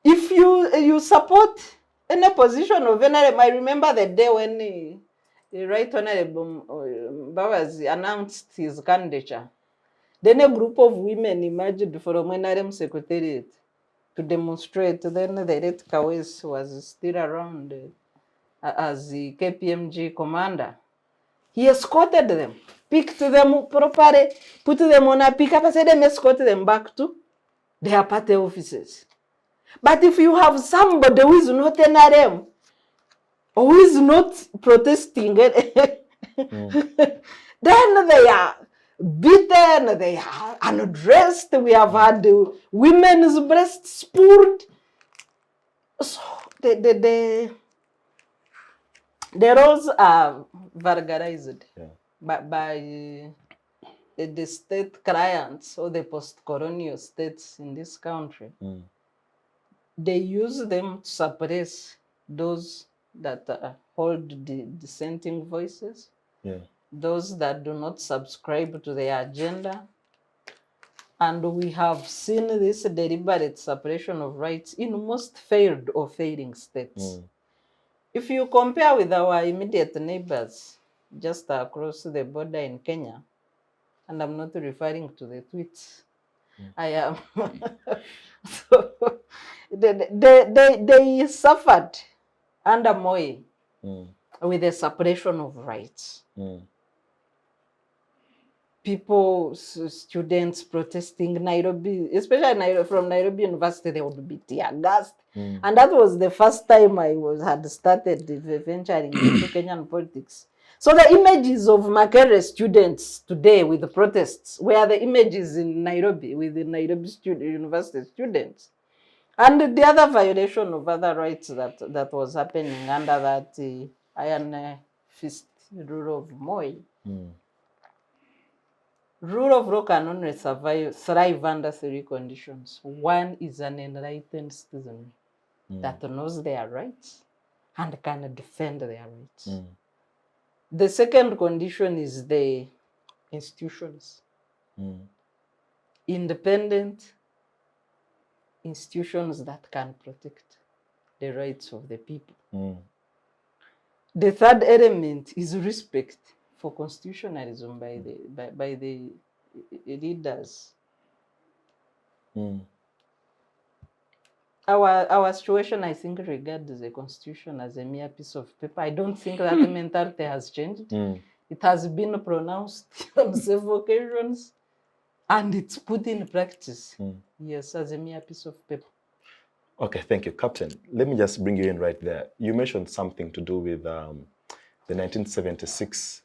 If you support any position of NRM, I remember the day when the Right Honorable Babu announced his candidature. Then a group of women emerged from NRM Secretariat to demonstrate. Then the Red Kawes was still around as the KPMG commander. He escorted them, picked them properly, put them on a pickup, and said them escort them back to their party offices. But if you have somebody who is not NRM, or who is not protesting, then they are beaten, they are undressed. We have had women's breasts pulled. So the laws are vulgarized by the state clients or the post-colonial states in this country. They use them to suppress those that hold the dissenting voices, those that do not subscribe to their agenda. And we have seen this deliberate suppression of rights in most failed or failing states. If you compare with our immediate neighbors just across the border in Kenya, and I'm not referring to the tweets, I am. So, they suffered under Moi with the separation of rights. People, students protesting Nairobi, especially from Nairobi University, they would be tear gassed. And that was the first time I had started venturing into Kenyan politics. So the images of Makerere students today with the protests were the images in Nairobi with the Nairobi University students. And the other violation of other rights that was happening under that iron fist rule of Moi. Rule of law can only thrive under three conditions. One is an enlightened citizen that knows their rights and can defend their rights. The second condition is the institutions. Independent institutions that can protect the rights of the people. The third element is respect for constitutionalism by the leaders. Our situation, I think, regards the constitution as a mere piece of paper. I don't think that mentality has changed. It has been pronounced on several occasions, and it's put in practice, yes, as a mere piece of paper. Okay, thank you, Captain. Let me just bring you in right there. You mentioned something to do with the 1976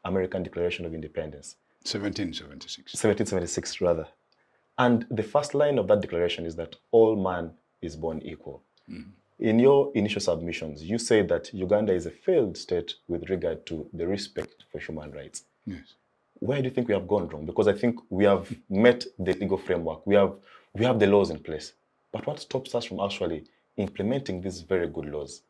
American Declaration of Independence. 1776. 1776, rather. And the first line of that declaration is that all man is born equal. In your initial submissions, you say that Uganda is a failed state with regard to the respect for human rights. Yes. Where do you think we have gone wrong? Because I think we have met the legal framework. We have the laws in place. But what stops us from actually implementing these very good laws?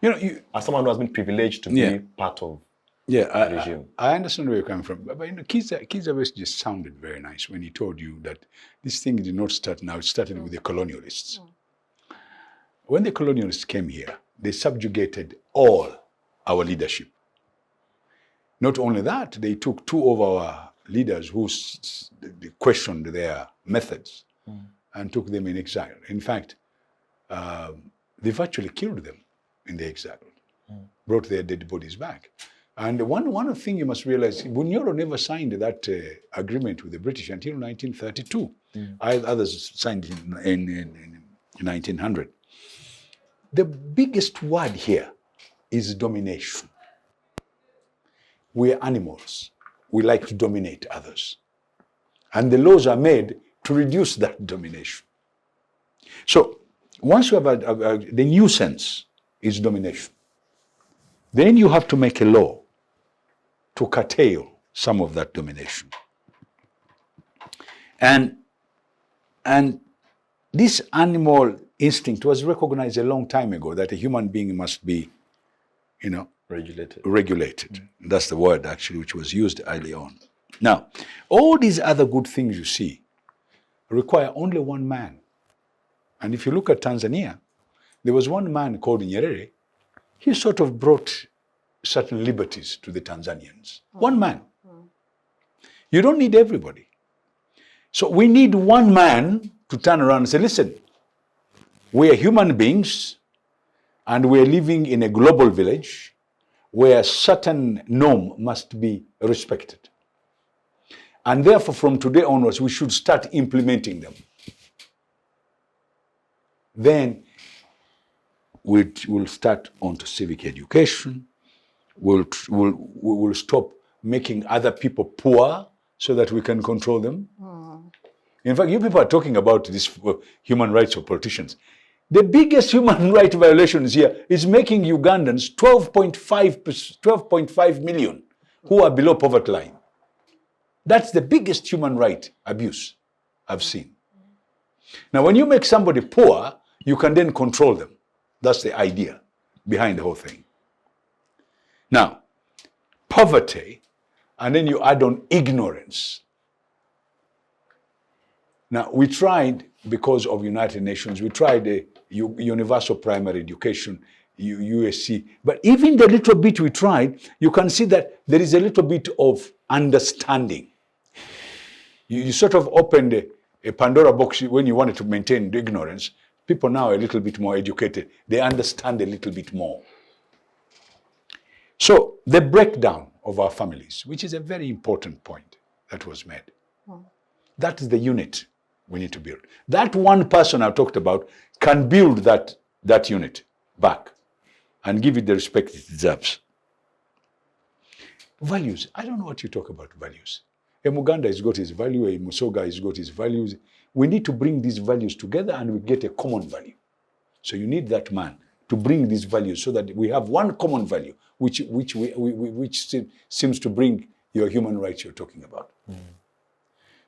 You know, as someone who has been privileged to be part of the regime. I understand where you're coming from. But you know, Kizza just sounded very nice when he told you that this thing did not start now. It started with the colonialists. When the colonialists came here, they subjugated all our leadership. Not only that, they took two of our leaders who questioned their methods and took them in exile. In fact, they virtually killed them in the exile, brought their dead bodies back. And one thing you must realize, Bunyoro never signed that agreement with the British until 1932. Others signed it in 1900. The biggest word here is domination. We are animals. We like to dominate others. And the laws are made to reduce that domination. So once you have the nuisance is domination, then you have to make a law to curtail some of that domination. And this animal instinct was recognized a long time ago that a human being must be, regulated. That's the word actually which was used early on. Now, all these other good things you see require only one man. And if you look at Tanzania, there was one man called Nyerere. He sort of brought certain liberties to the Tanzanians. One man. You don't need everybody. So we need one man to turn around and say, listen, we are human beings and we are living in a global village where certain norm must be respected. And therefore, from today onwards, we should start implementing them. Then we'll start onto civic education. We'll stop making other people poor so that we can control them. In fact, you people are talking about this human rights of politicians. The biggest human right violations here is making Ugandans 12.5 million who are below poverty line. That's the biggest human right abuse I've seen. Now, when you make somebody poor, you can then control them. That's the idea behind the whole thing. Now, poverty, and then you add on ignorance. Now, we tried, because of United Nations, we tried a universal primary education, USC. But even the little bit we tried, you can see that there is a little bit of understanding. You sort of opened a Pandora box when you wanted to maintain the ignorance. People now are a little bit more educated. They understand a little bit more. So the breakdown of our families, which is a very important point that was made. That is the unit we need to build. That one person I talked about can build that unit back and give it the respect it deserves. Values. I don't know what you talk about values. A Muganda has got his value, a Musoga has got his values. We need to bring these values together and we get a common value. So you need that man to bring these values so that we have one common value, which seems to bring your human rights you're talking about.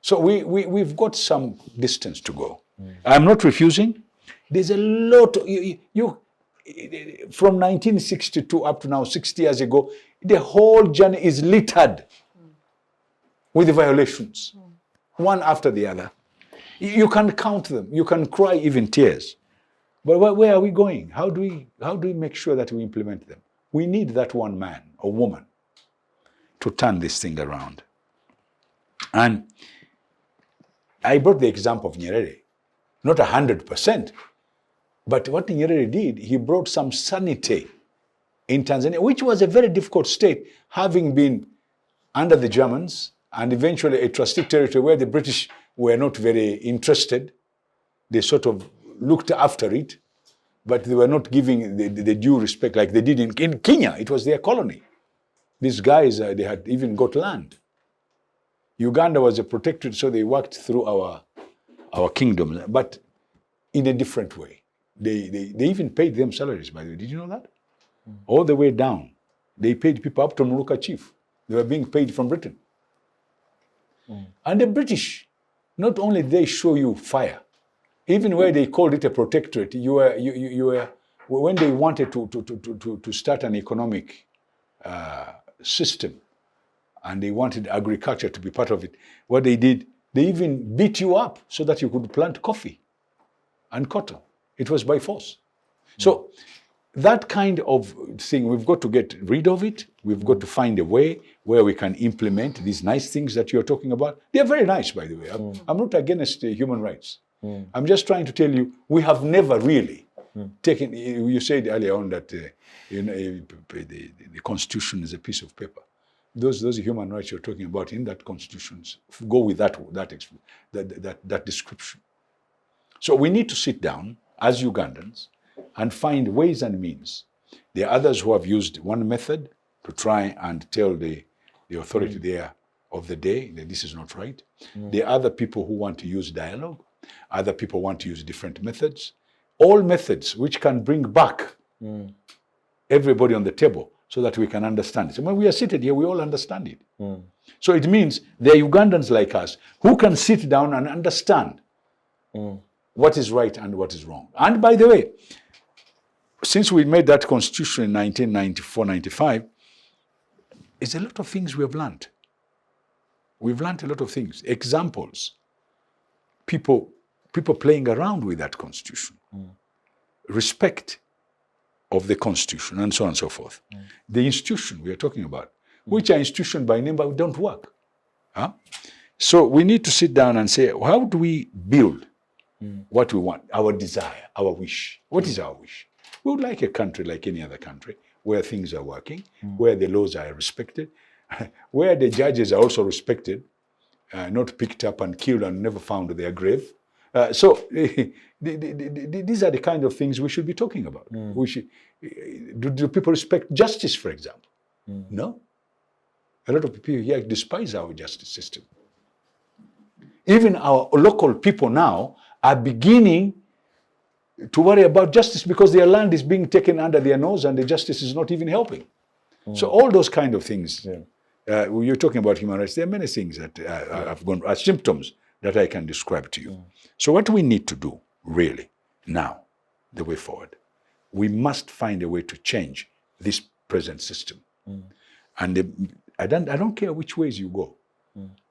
So we've got some distance to go. I'm not refusing. There's a lot, from 1962 up to now, 60 years ago, the whole journey is littered with violations, one after the other. You can count them. You can cry even tears. But where are we going? How do we make sure that we implement them? We need that one man or woman to turn this thing around. And I brought the example of Nyerere, not 100%, but what Nyerere did, he brought some sanity in Tanzania, which was a very difficult state, having been under the Germans and eventually a trustee territory where the British were not very interested. They sort of looked after it, but they were not giving the due respect like they did in Kenya. It was their colony. These guys, they had even got land. Uganda was a protectorate, so they worked through our kingdom, but in a different way. They even paid them salaries, by the way. Did you know that? All the way down. They paid people up to Muruka chief. They were being paid from Britain. And the British, not only they show you fire, even where they called it a protectorate, you were when they wanted to start an economic system, and they wanted agriculture to be part of it, what they did, they even beat you up so that you could plant coffee and cotton. It was by force. So that kind of thing, we've got to get rid of it. We've got to find a way where we can implement these nice things that you're talking about. They're very nice, by the way. I'm not against human rights. I'm just trying to tell you, we have never really taken, you said earlier on that the Constitution is a piece of paper. Those human rights you're talking about in that Constitution go with that description. So we need to sit down as Ugandans and find ways and means. There are others who have used one method to try and tell the authority there of the day that this is not right. There are other people who want to use dialogue. Other people want to use different methods. All methods which can bring back everybody on the table so that we can understand it. So when we are seated here, we all understand it. So it means there are Ugandans like us who can sit down and understand what is right and what is wrong. And by the way, since we made that constitution in 1994-95, it's a lot of things we have learned. We've learned a lot of things. Examples. People playing around with that constitution. Respect of the constitution and so on and so forth. The institution we are talking about, which are institutions by name but don't work. So we need to sit down and say, how do we build what we want, our desire, our wish? What is our wish? We would like a country like any other country where things are working, where the laws are respected, where the judges are also respected, not picked up and killed and never found their grave. So these are the kind of things we should be talking about. We should, do people respect justice, for example? No. A lot of people here despise our justice system. Even our local people now are beginning to worry about justice because their land is being taken under their nose and the justice is not even helping. So all those kind of things. You're talking about human rights. There are many things that have gone as symptoms that I can describe to you. So what we need to do, really, now, the way forward, we must find a way to change this present system. And I don't care which ways you go.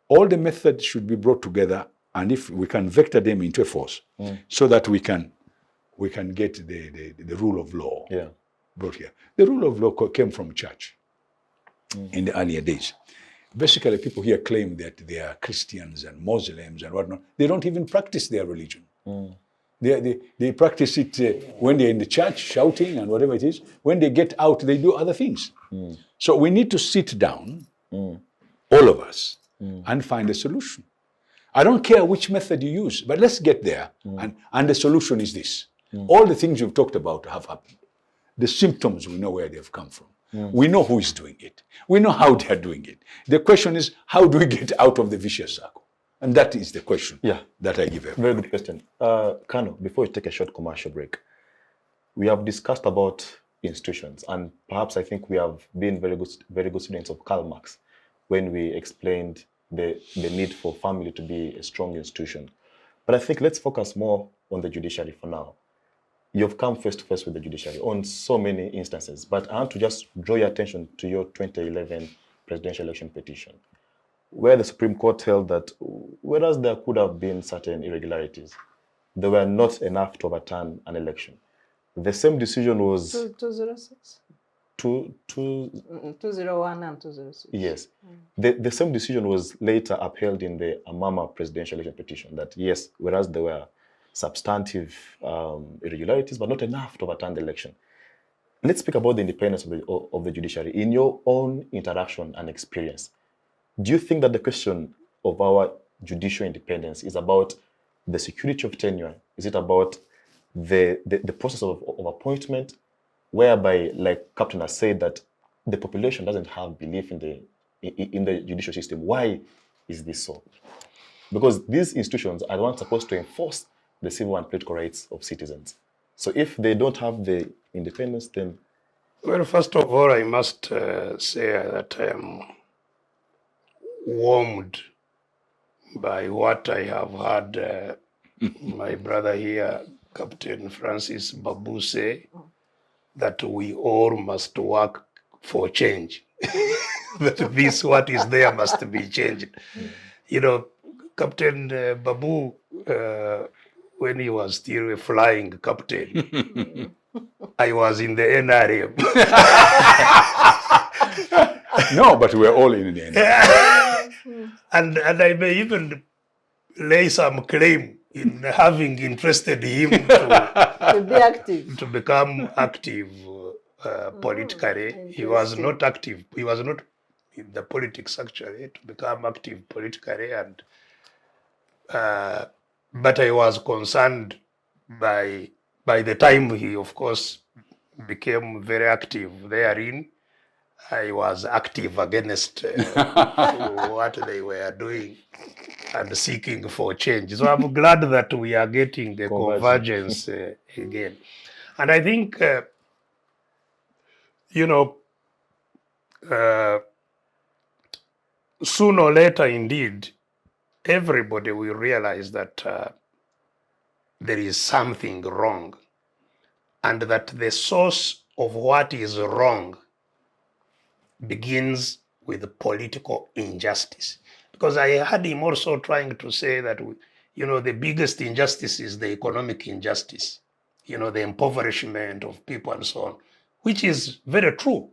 All the methods should be brought together, and if we can vector them into a force, so that we can get the rule of law brought here. The rule of law came from church in the earlier days. Basically, people here claim that they are Christians and Muslims and whatnot. They don't even practice their religion. They practice it when they're in the church, shouting and whatever it is. When they get out, they do other things. So we need to sit down, all of us, and find a solution. I don't care which method you use, but let's get there. And the solution is this. All the things you've talked about have happened. The symptoms, we know where they've come from. We know who is doing it. We know how they're doing it. The question is, how do we get out of the vicious circle? And that is the question that I give everyone. Very good question. Kano, before we take a short commercial break, we have discussed about institutions, and perhaps I think we have been very good students of Karl Marx when we explained the need for family to be a strong institution. But I think let's focus more on the judiciary for now. You've come face to face with the judiciary on so many instances, but I want to just draw your attention to your 2011 presidential election petition, where the Supreme Court held that whereas there could have been certain irregularities, they were not enough to overturn an election. The same decision was 206? 201 and 206. Yes. The same decision was later upheld in the Amama presidential election petition that yes, whereas there were substantive irregularities, but not enough to overturn the election. Let's speak about the independence of the judiciary. In your own interaction and experience, do you think that the question of our judicial independence is about the security of tenure? Is it about the process of appointment, whereby, like Captain has said, that the population doesn't have belief in the judicial system? Why is this so? Because these institutions are the ones supposed to enforce the civil and political rights of citizens. So if they don't have the independence, then... Well, first of all, I must say that I am warmed by what I have heard my brother here, Captain Francis Babu, say, that we all must work for change. That this, what is there, must be changed. You know, Captain Babu, when he was still a flying captain, I was in the NRM. No, but we're all in the NRM. And I may even lay some claim in having interested him To be active. to become active politically. He was not active. He was not in the politics actually to become active politically, and but I was concerned by the time he, of course, became very active therein. I was active against what they were doing and seeking for change. So I'm glad that we are getting a convergence again. And I think, sooner or later, indeed, everybody will realize that there is something wrong, and that the source of what is wrong begins with political injustice. Because I had him also trying to say that, the biggest injustice is the economic injustice, the impoverishment of people and so on, which is very true.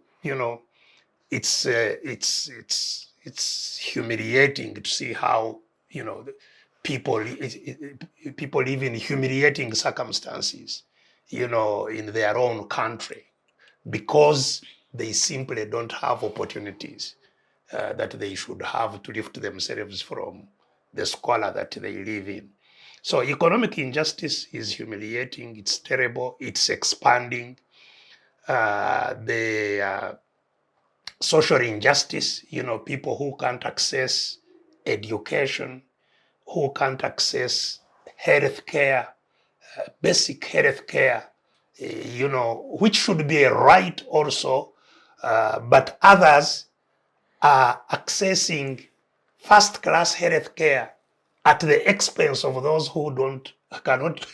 It's humiliating to see how, people live in humiliating circumstances, in their own country, because they simply don't have opportunities that they should have to lift themselves from the squalor that they live in. So economic injustice is humiliating, it's terrible, it's expanding. The social injustice, people who can't access education, who can't access health care, basic health care, which should be a right also, but others are accessing first-class health care at the expense of those who cannot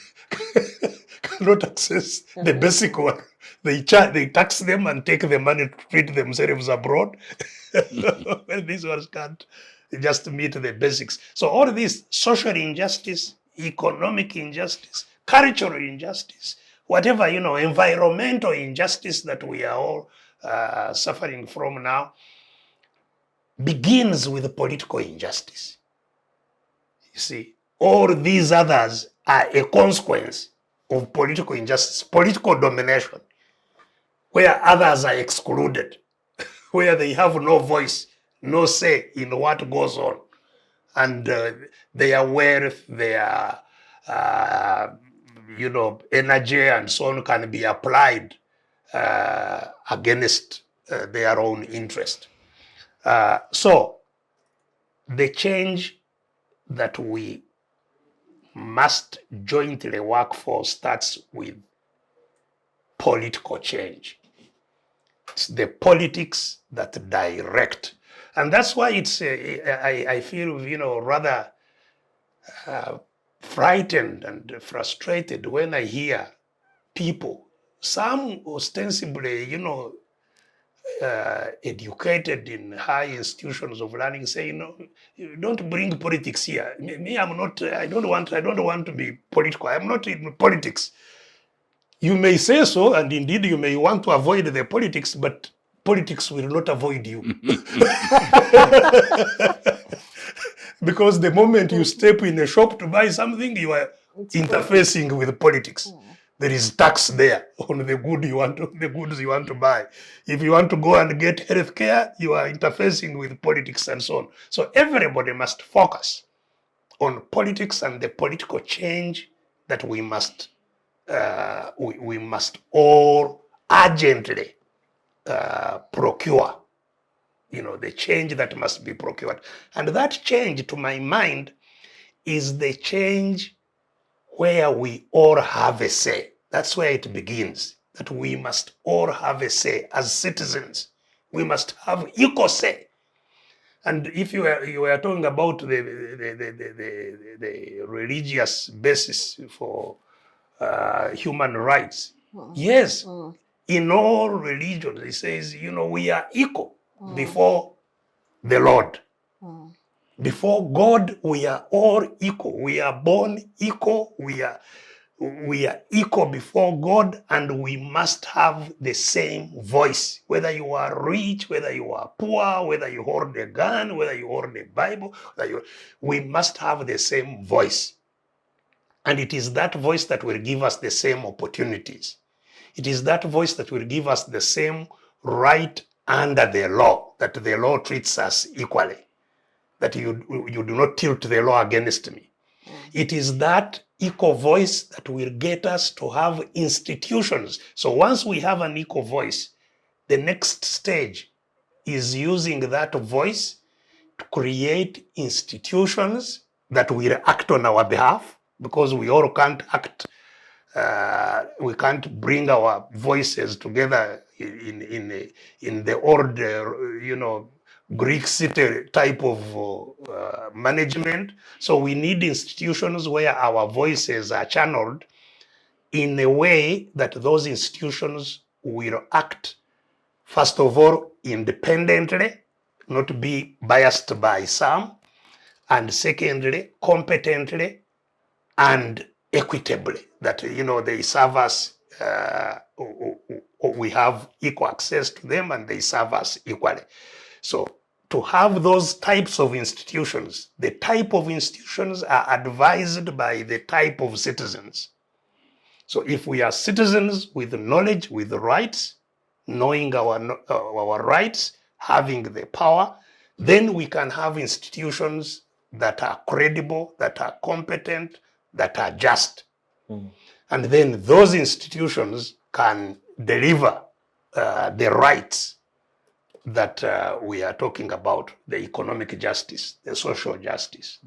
access the basic one. They tax them and take the money to treat themselves abroad. When these ones can't just meet the basics. So all this social injustice, economic injustice, cultural injustice, whatever, environmental injustice that we are all suffering from now, begins with political injustice. You see, all these others are a consequence of political injustice, political domination, where others are excluded. where they have no voice, no say in what goes on. And their wealth, their energy and so on can be applied against their own interest. So the change that we must jointly work for starts with political change. It's the politics that direct. And that's why it's, I feel, rather frightened and frustrated when I hear people, some ostensibly, educated in high institutions of learning, say, you don't bring politics here. Me, I'm not. I don't want to be political. I'm not in politics. You may say so, and indeed you may want to avoid the politics, but politics will not avoid you. Because the moment you step in a shop to buy something, you are interfacing with politics. There is tax there on the goods you want to buy. If you want to go and get health care, you are interfacing with politics and so on. So everybody must focus on politics and the political change that we must all urgently procure. The change that must be procured. And that change, to my mind, is the change where we all have a say. That's where it begins, that we must all have a say as citizens. We must have equal say. And if you were talking about the religious basis for human rights, yes, in all religions, it says, we are equal before the Lord. Before God, we are all equal. We are born equal. We are equal before God, and we must have the same voice. Whether you are rich, whether you are poor, whether you hold a gun, whether you hold a Bible, we must have the same voice. And it is that voice that will give us the same opportunities. It is that voice that will give us the same right under the law, that the law treats us equally, that you do not tilt the law against me. It is that equal voice that will get us to have institutions. So once we have an equal voice, the next stage is using that voice to create institutions that will act on our behalf, because we all can't act. We can't bring our voices together in the old, Greek city type of management. So we need institutions where our voices are channeled in a way that those institutions will act, first of all, independently, not be biased by some, and secondly, competently and equitably, that they serve us, we have equal access to them and they serve us equally. So to have those types of institutions, the type of institutions are advised by the type of citizens. So if we are citizens with knowledge, with rights, knowing our rights, having the power, then we can have institutions that are credible, that are competent, that are just. And then those institutions can deliver the rights that we are talking about, the economic justice, the social justice,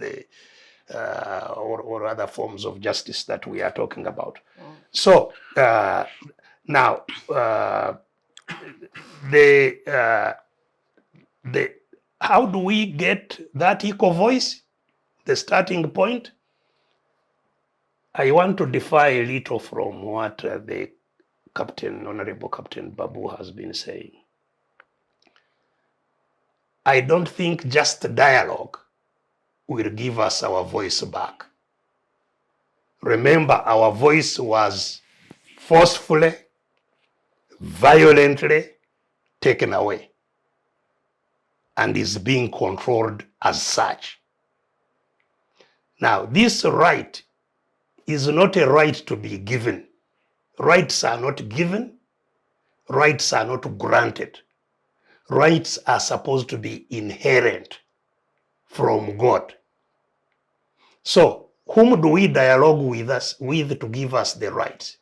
or other forms of justice that we are talking about. So now, how do we get that equal voice? The starting point, I want to differ a little from what the Honorable Captain Babu has been saying. I don't think just dialogue will give us our voice back. Remember, our voice was forcefully, violently taken away and is being controlled as such. Now, this right is not a right to be given. Rights are not given. Rights are not granted. rights are supposed to be inherent from God. So, whom do we dialogue with to give us the rights?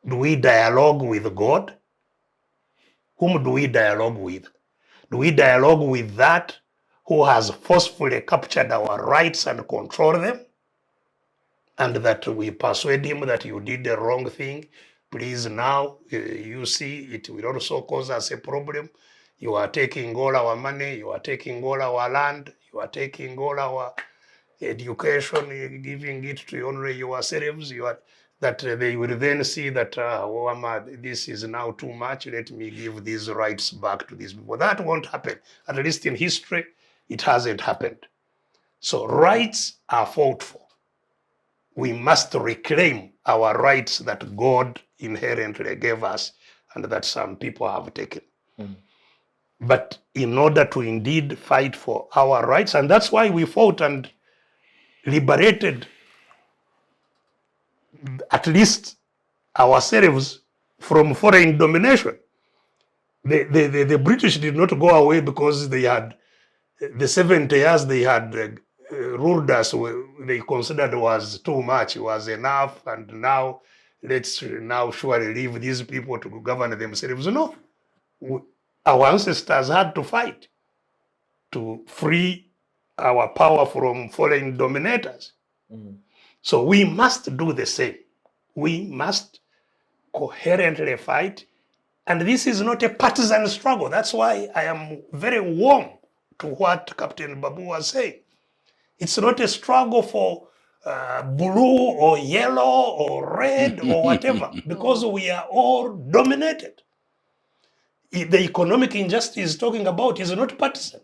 Do we dialogue with God? Whom do we dialogue with? Do we dialogue with that who has forcefully captured our rights and control them? And that we persuade him that you did the wrong thing. Please now, you see, it will also cause us a problem. You are taking all our money, you are taking all our land, you are taking all our education, giving it to only yourselves. That they will then see that, this is now too much, let me give these rights back to these people. That won't happen. At least in history, it hasn't happened. So rights are fought for. We must reclaim our rights that God inherently gave us and that some people have taken. But in order to indeed fight for our rights, and that's why we fought and liberated at least ourselves from foreign domination. The British did not go away because they had the 70 years they had ruled us, they considered was too much, was enough, and now let's now surely leave these people to govern themselves. No, our ancestors had to fight to free our power from foreign dominators. So we must do the same. We must coherently fight. And this is not a partisan struggle. That's why I am very warm to what Captain Babu was saying. It's not a struggle for blue or yellow or red or whatever, because we are all dominated. The economic injustice he's talking about is not partisan.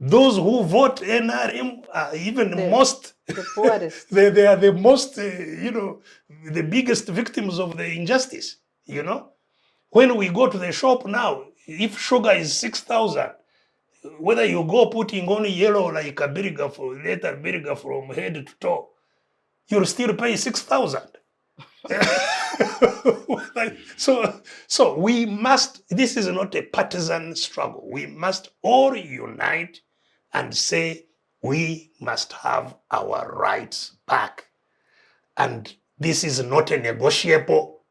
Those who vote NRM are even The poorest. they are the most, the biggest victims of the injustice, When we go to the shop now, if sugar is 6,000, whether you go putting on yellow like a birga from head to toe, you'll still pay 6,000. So we must, this is not a partisan struggle. We must all unite and say we must have our rights back. And this is not a negotiable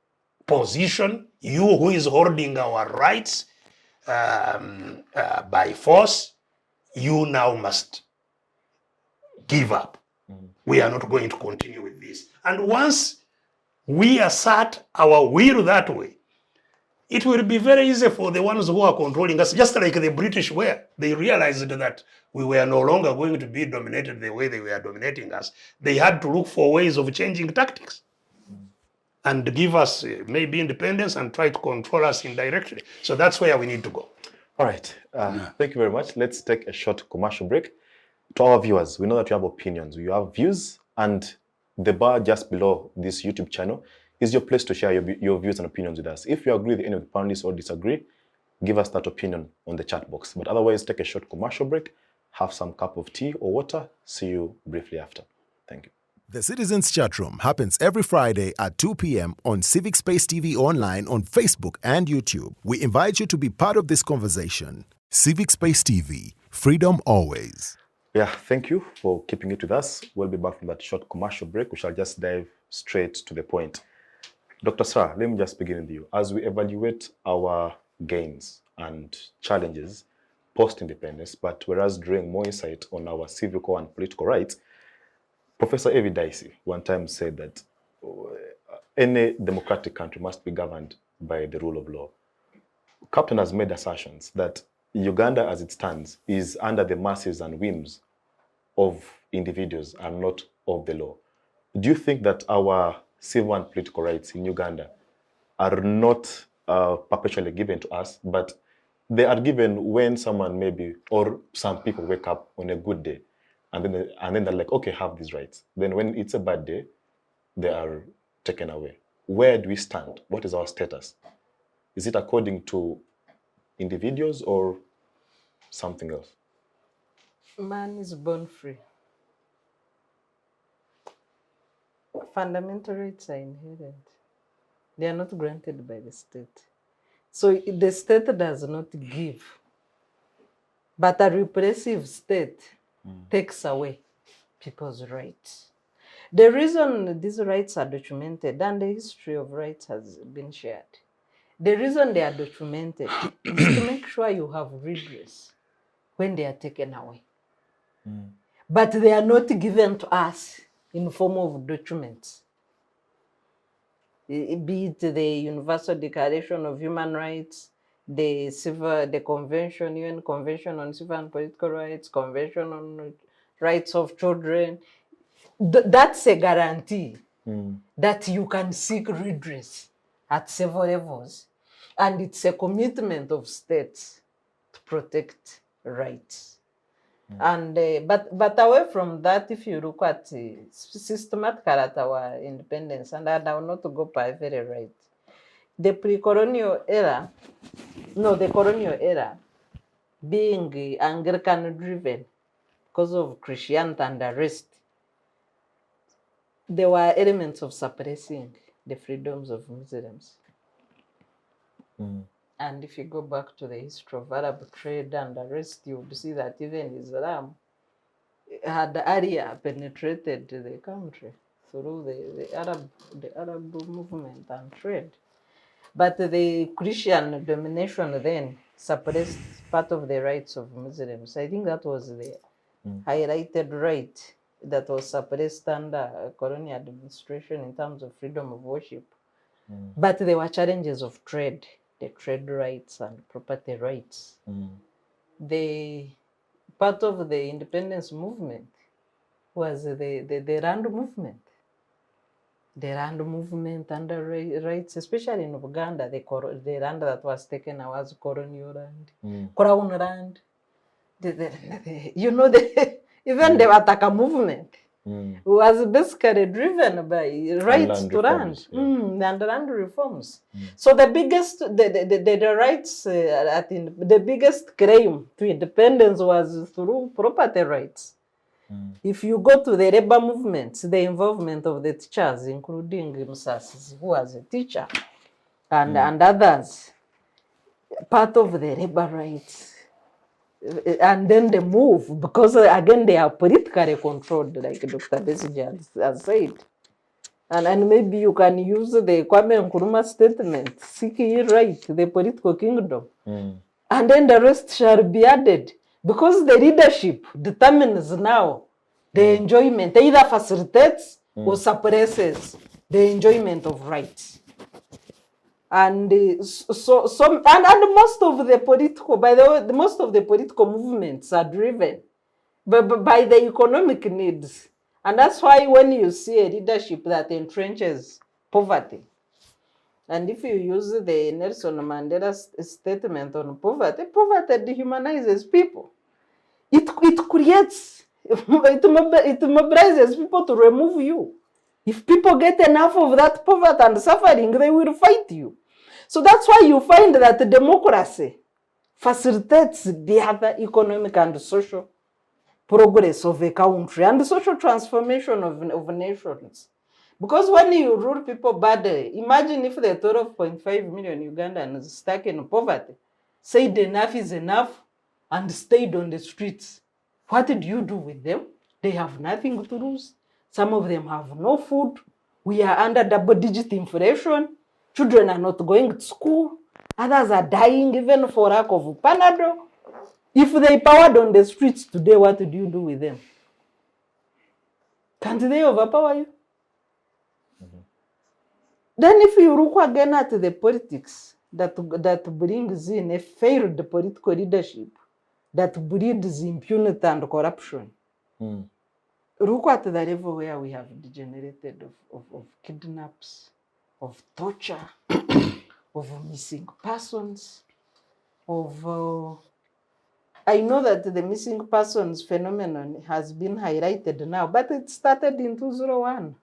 position. You who is holding our rights by force, you now must give up. We are not going to continue with this. And once we assert our will that way, it will be very easy for the ones who are controlling us, just like the British were. They realized that we were no longer going to be dominated the way they were dominating us. They had to look for ways of changing tactics and give us maybe independence and try to control us indirectly. So that's where we need to go. All right. Thank you very much. Let's take a short commercial break. To our viewers, we know that you have opinions, you have views, and the bar just below this YouTube channel is your place to share your views and opinions with us. If you agree with any of the panelists or disagree, give us that opinion on the chat box. But otherwise, take a short commercial break, have some cup of tea or water. See you briefly after. Thank you. The Citizens Chatroom happens every Friday at 2 p.m. on Civic Space TV Online on Facebook and YouTube. We invite you to be part of this conversation. Civic Space TV, freedom always. Yeah, thank you for keeping it with us. We'll be back from that short commercial break. We shall just dive straight to the point. Dr. Sarah, let me just begin with you. As we evaluate our gains and challenges post-independence, but whereas drawing more insight on our civic and political rights, Professor Evi Dicey one time said that any democratic country must be governed by the rule of law. Captain has made assertions that Uganda as it stands is under the mercies and whims of individuals and not of the law. Do you think that our civil and political rights in Uganda are not perpetually given to us, but they are given when someone maybe, or some people wake up on a good day, and then they're like, okay, have these rights. Then when it's a bad day, they are taken away. Where do we stand? What is our status? Is it according to individuals or something else? Man is born free. Fundamental rights are inherent. They are not granted by the state. So the state does not give, but a repressive state takes away people's rights. The reason these rights are documented and the history of rights has been shared, the reason they are documented is to make sure you have redress when they are taken away. But they are not given to us in form of documents. Be it the Universal Declaration of Human Rights, the Convention, UN Convention on Civil and Political Rights, Convention on Rights of Children. That's a guarantee that you can seek redress at several levels. And it's a commitment of states to protect rights. And but away from that, if you look at systematically at our independence, and I will not go by very right, the pre-colonial era, the colonial era, being Anglican-driven because of Christianity and the rest, there were elements of suppressing the freedoms of Muslims. And if you go back to the history of Arab trade and the rest, you would see that even Islam had earlier penetrated the country through the Arab movement and trade. But the Christian domination then suppressed part of the rights of Muslims. I think that was the highlighted right that was suppressed under colonial administration in terms of freedom of worship. But there were challenges of trade, the trade rights and property rights. The part of the independence movement was the land movement. The land movement and the rights, especially in Uganda, the land that was taken was colonial land, crown land. Even the Wataka movement was basically driven by rights to land, and land reforms. So the biggest, the rights, the biggest claim to independence was through property rights. If you go to the labor movements, the involvement of the teachers, including Musas, who was a teacher, and others, part of the labor rights. And then they move, because again they are politically controlled, like Dr. Besigye has said. And maybe you can use the Kwame Nkrumah statement, seek ye right, the political kingdom. And then the rest shall be added, because the leadership determines now the enjoyment, either facilitates or suppresses the enjoyment of rights. And and most of the political, by the way, most of the political movements are driven by the economic needs. And that's why when you see a leadership that entrenches poverty, and if you use the Nelson Mandela statement on poverty, poverty dehumanizes people. It creates, it mobilizes people to remove you. If people get enough of that poverty and suffering, they will fight you. So that's why you find that democracy facilitates the other economic and social progress of a country and the social transformation of nations. Because when you rule people badly, imagine if the 12.5 million Ugandans stuck in poverty said enough is enough and stayed on the streets. What do you do with them? They have nothing to lose. Some of them have no food. We are under double-digit inflation. Children are not going to school. Others are dying even for lack of Panadol. If they powered on the streets today, what do you do with them? Can't they overpower you? Then if you look again at the politics that brings in a failed political leadership, that breeds impunity and corruption, look at the level where we have degenerated of kidnaps, of torture, of missing persons, of... I know that the missing persons phenomenon has been highlighted now, but it started in 2001.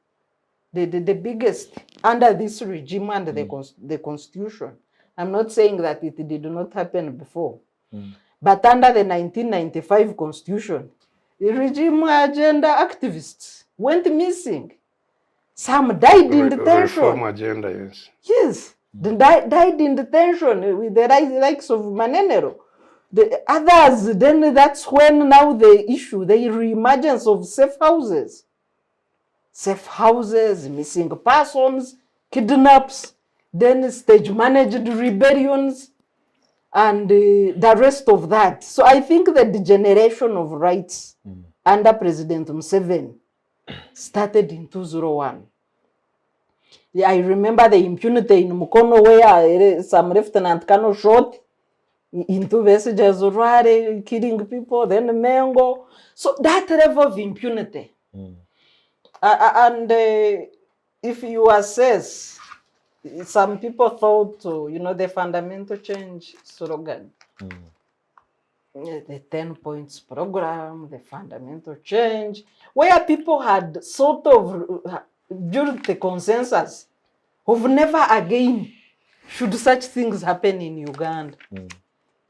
The biggest under this regime and the constitution. I'm not saying that it did not happen before, but under the 1995 constitution, the regime agenda activists went missing. Some died in detention. Reform agenda, yes. Yes. They died in detention with the likes of Manenero. The others, then that's when now the issue, the reemergence of safe houses. Safe houses, missing persons, kidnaps, then stage-managed rebellions, and the rest of that. So I think the degeneration of rights under President Museveni started in 2001. Yeah, I remember the impunity in Mukono where some Lieutenant Colonel shot into Besigye, killing people, then Mengo. So that level of impunity. And if you assess, some people thought, the fundamental change slogan, the 10 points program, the fundamental change, where people had sort of built the consensus of never again should such things happen in Uganda.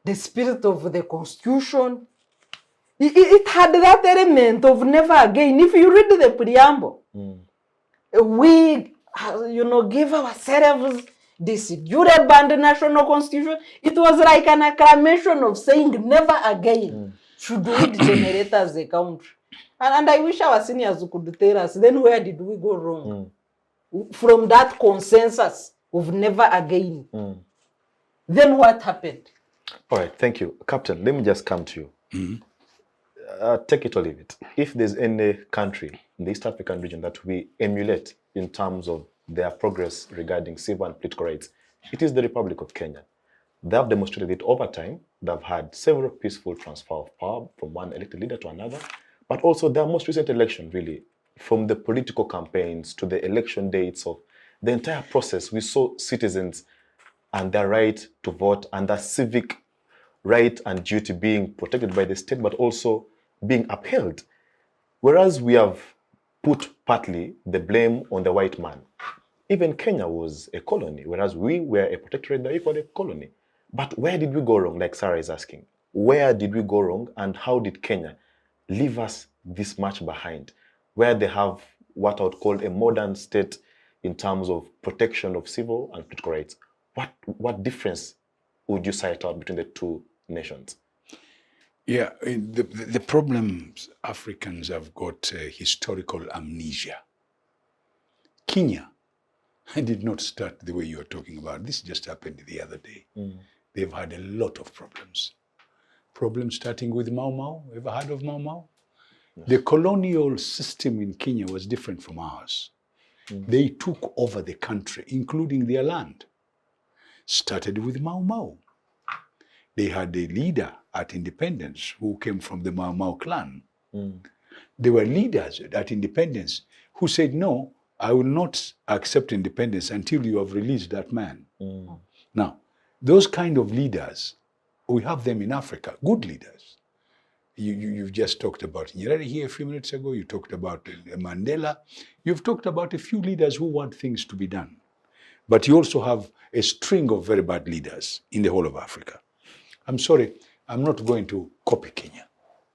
The spirit of the constitution, it had that element of never again. If you read the preamble, we, give ourselves this durable national constitution. It was like an acclamation of saying never again should we degenerate as a country. And I wish our seniors could tell us, then where did we go wrong? From that consensus of never again. Then what happened? All right, thank you. Captain, let me just come to you. Take it or leave it. If there's any country in the East African region that we emulate in terms of their progress regarding civil and political rights, it is the Republic of Kenya. They have demonstrated it over time. They've had several peaceful transfer of power from one elected leader to another, but also their most recent election, really, from the political campaigns to the election dates of the entire process, we saw citizens and their right to vote and their civic right and duty being protected by the state, but also being upheld. Whereas we have put partly the blame on the white man. Even Kenya was a colony, whereas we were a protectorate, they're equally a colony. But where did we go wrong, like Sarah is asking? Where did we go wrong, and how did Kenya leave us this much behind, where they have what I would call a modern state in terms of protection of civil and political rights? What difference would you cite out between the two nations? Yeah, the problems Africans have got historical amnesia. Kenya did not start the way you're talking about. This just happened the other day. They've had a lot of problems. Problems starting with Mau Mau. Ever heard of Mau Mau? Yes. The colonial system in Kenya was different from ours. They took over the country, including their land. Started with Mau Mau. They had a leader at independence who came from the Mau Mau clan. There were leaders at independence who said, no, I will not accept independence until you have released that man. Now, those kind of leaders, we have them in Africa, good leaders. You've just talked about Nyerere here a few minutes ago. You talked about Mandela. You've talked about a few leaders who want things to be done. But you also have a string of very bad leaders in the whole of Africa. I'm sorry, I'm not going to copy Kenya.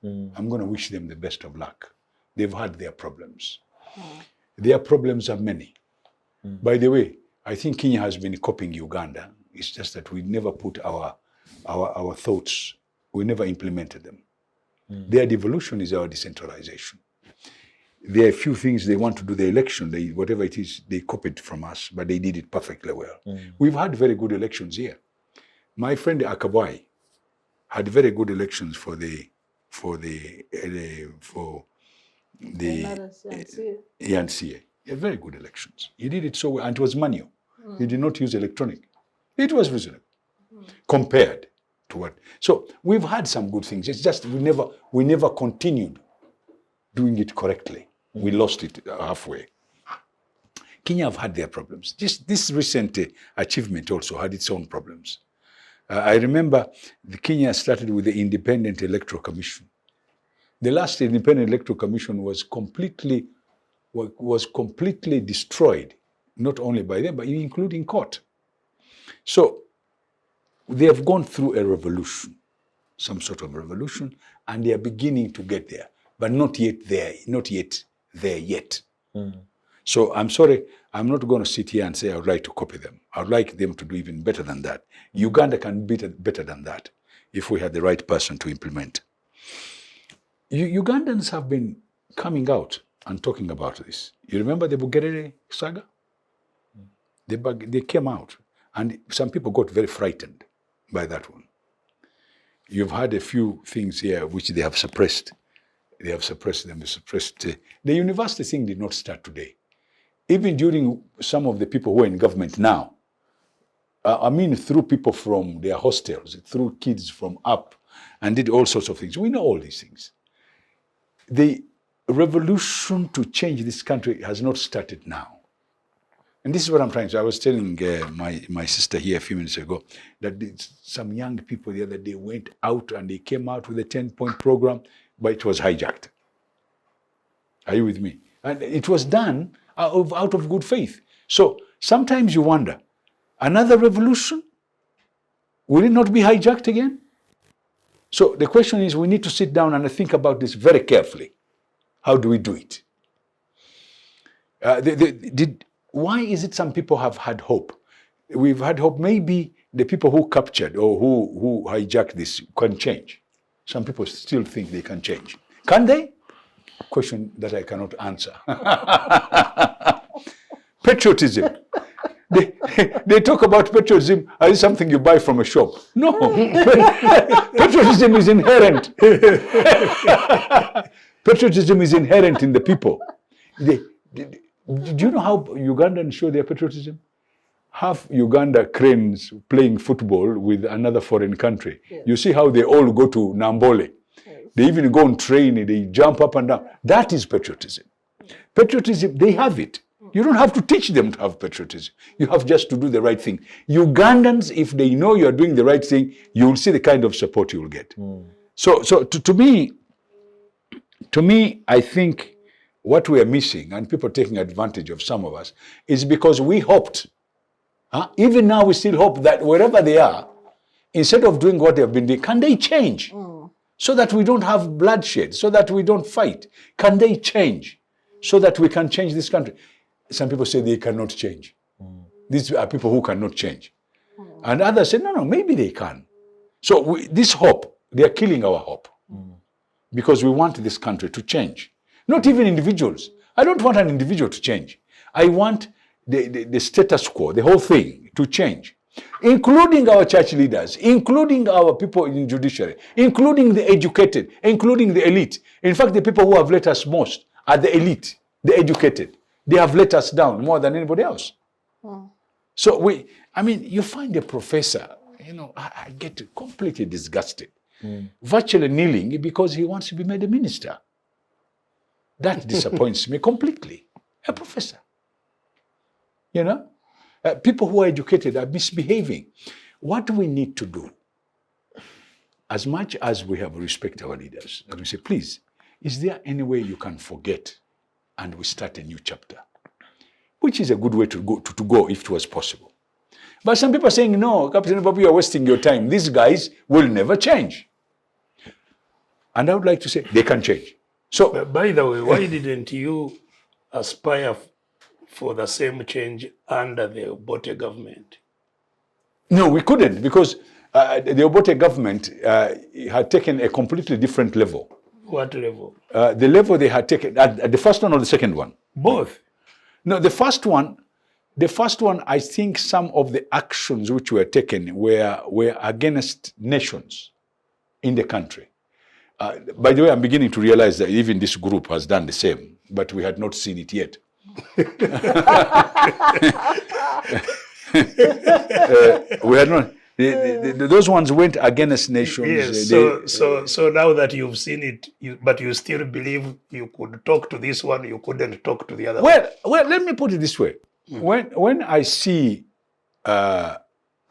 I'm going to wish them the best of luck. They've had their problems. Their problems are many. By the way, I think Kenya has been copying Uganda. It's just that we never put our thoughts, we never implemented them. Their devolution is our decentralization. There are a few things they want to do, the election, whatever it is, they copied from us, but they did it perfectly well. We've had very good elections here. My friend Akabwai had very good elections for the NCA. Very good elections. He did it so well, and it was manual. He did not use electronic. It was reasonable compared to what. So we've had some good things. It's just we never continued doing it correctly. We lost it halfway. Kenya have had their problems. This recent achievement also had its own problems. I remember Kenya started with the Independent Electoral Commission. The last Independent Electoral Commission was completely destroyed, not only by them, but including court. So they have gone through a revolution, some sort of revolution, and they are beginning to get there, but not yet there yet. So I'm sorry, I'm not going to sit here and say I would like to copy them. I would like them to do even better than that. Uganda can be better than that if we had the right person to implement. Ugandans have been coming out and talking about this. You remember the Bireete saga? They came out, and some people got very frightened by that one. You've had a few things here which they have suppressed. They have suppressed them. They suppressed. The university thing did not start today. Even during some of the people who are in government now, through people from their hostels, through kids from up, and did all sorts of things. We know all these things. The revolution to change this country has not started now. And this is what I'm trying to. I was telling my sister here a few minutes ago that some young people the other day went out and they came out with a 10-point program, but it was hijacked. Are you with me? And it was done out of good faith. So sometimes you wonder, another revolution? Will it not be hijacked again? So the question is, we need to sit down and think about this very carefully. How do we do it? Why is it some people have had hope? We've had hope. Maybe the people who captured or who hijacked this can change. Some people still think they can change. Can they? Question that I cannot answer. Patriotism. They talk about patriotism as something you buy from a shop. No. Patriotism is inherent. Patriotism is inherent in the people. Do you know how Ugandans show their patriotism? Half Uganda cranes playing football with another foreign country. Yes. You see how they all go to Nambole. Yes. They even go on train, they jump up and down. That is patriotism. Patriotism, they have it. You don't have to teach them to have patriotism. You have just to do the right thing. Ugandans, if they know you're doing the right thing, you will see the kind of support you will get. So to me, I think what we are missing, and people taking advantage of some of us, is because we hoped. Even now we still hope that wherever they are, instead of doing what they have been doing, can they change? So that we don't have bloodshed, so that we don't fight. Can they change? So that we can change this country. Some people say they cannot change. These are people who cannot change. And others say, no, maybe they can. So this hope, they are killing our hope. Because we want this country to change. Not even individuals. I don't want an individual to change. I want the status quo, the whole thing, to change. Including our church leaders, including our people in judiciary, including the educated, including the elite. In fact, the people who have let us most are the elite, the educated. They have let us down more than anybody else. So you find a professor, I get completely disgusted. Virtually kneeling because he wants to be made a minister. That disappoints me completely. A professor. People who are educated are misbehaving. What do we need to do? As much as we have respect our leaders, and we say, please, is there any way you can forget and we start a new chapter? Which is a good way to go if it was possible. But some people are saying, no, Captain Babu, you are wasting your time. These guys will never change. And I would like to say, they can change. So, but by the way, why didn't you aspire for the same change under the Obote government? No, we couldn't, because the Obote government had taken a completely different level. What level? The level they had taken, at the first one or the second one? Both. No, the first one, I think some of the actions which were taken were against nations in the country. By the way, I'm beginning to realize that even this group has done the same, but we had not seen it yet. We had not. Those ones went against nations. Yes. So now that you've seen it, but you still believe you could talk to this one, you couldn't talk to the other one. Well, let me put it this way: when I see a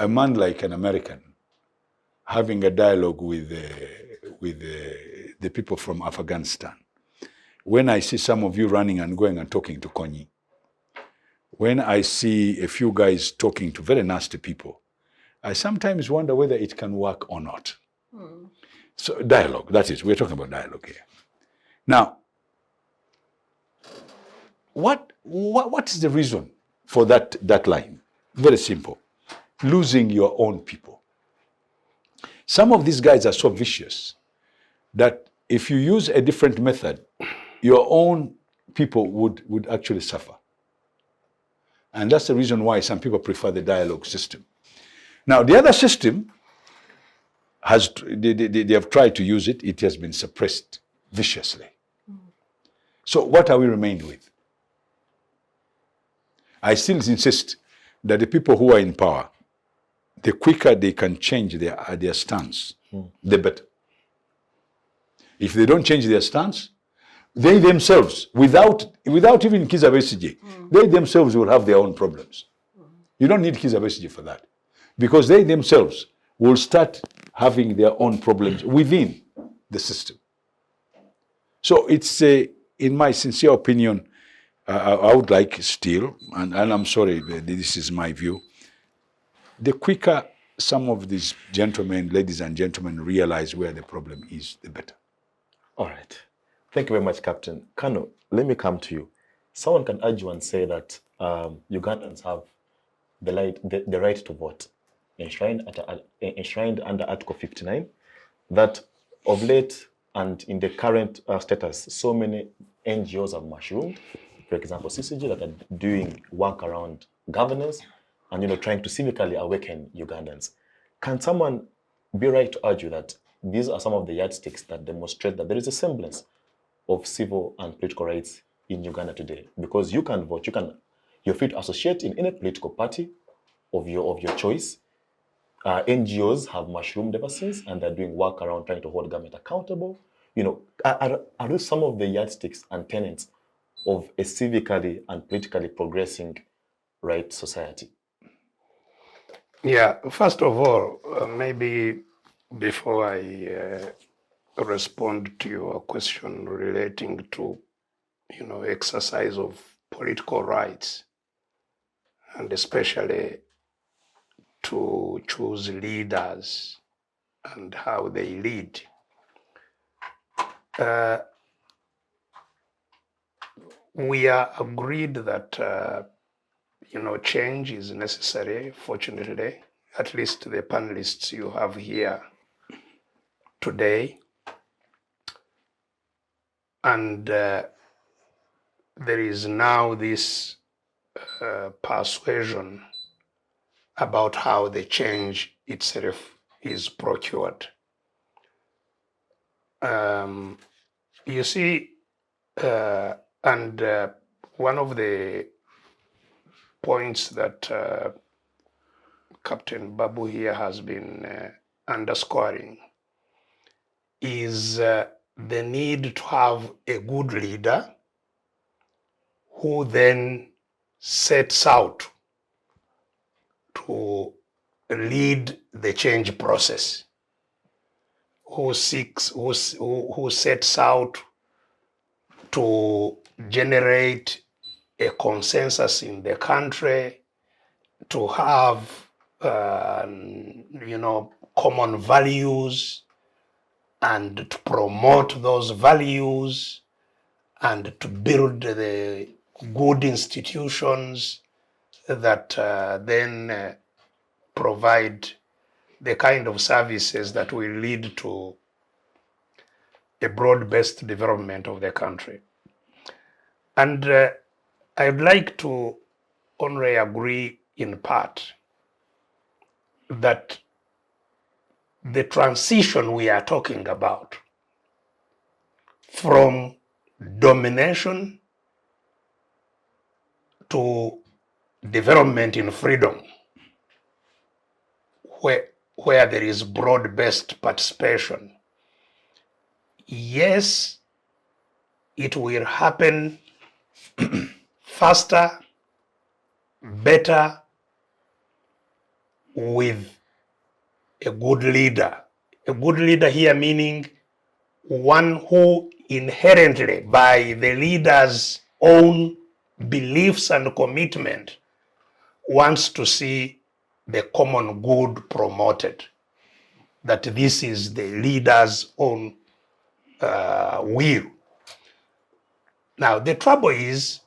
man like an American having a dialogue with the people from Afghanistan, when I see some of you running and going and talking to Konyi, when I see a few guys talking to very nasty people, I sometimes wonder whether it can work or not. So dialogue, that is, we're talking about dialogue here. Now, what is the reason for that line? Very simple. Losing your own people. Some of these guys are so vicious that if you use a different method, your own people would actually suffer. And that's the reason why some people prefer the dialogue system. Now, the other system they have tried to use it. It has been suppressed viciously. So what are we remained with? I still insist that the people who are in power, the quicker they can change their stance, the better. If they don't change their stance, they themselves, without even Kizza Besigye, they themselves will have their own problems. You don't need Kizza Besigye for that, because they themselves will start having their own problems within the system. So it's, in my sincere opinion, I would like still, and I'm sorry, this is my view, the quicker some of these gentlemen, ladies and gentlemen, realize where the problem is, the better. All right. Thank you very much, Captain. Kano, let me come to you. Someone can argue and say that Ugandans have the right to vote, enshrined under Article 59, that of late and in the current status, so many NGOs have mushroomed, for example, CCG, that are doing work around governance and trying to civically awaken Ugandans. Can someone be right to argue that these are some of the yardsticks that demonstrate that there is a semblance of civil and political rights in Uganda today? Because you can vote, you're free to associate in any political party of your choice. NGOs have mushroomed ever since, and they're doing work around trying to hold government accountable. Are those some of the yardsticks and tenets of a civically and politically progressing right society? Yeah, first of all, maybe before I respond to your question relating to, exercise of political rights, and especially to choose leaders and how they lead. We are agreed that change is necessary, fortunately, at least the panelists you have here today. And there is now this persuasion about how the change itself is procured. You see, and one of the points that Captain Babu here has been underscoring is the need to have a good leader who then sets out to lead the change process, who sets out to generate a consensus in the country, to have common values, and to promote those values, and to build the good institutions that then provide the kind of services that will lead to a broad-based development of the country. And I'd like to only agree in part that the transition we are talking about from domination to development in freedom, where there is broad-based participation, yes, it will happen faster, better, with a good leader. A good leader here meaning one who inherently, by the leader's own beliefs and commitment, wants to see the common good promoted. That this is the leader's own will. Now, the trouble is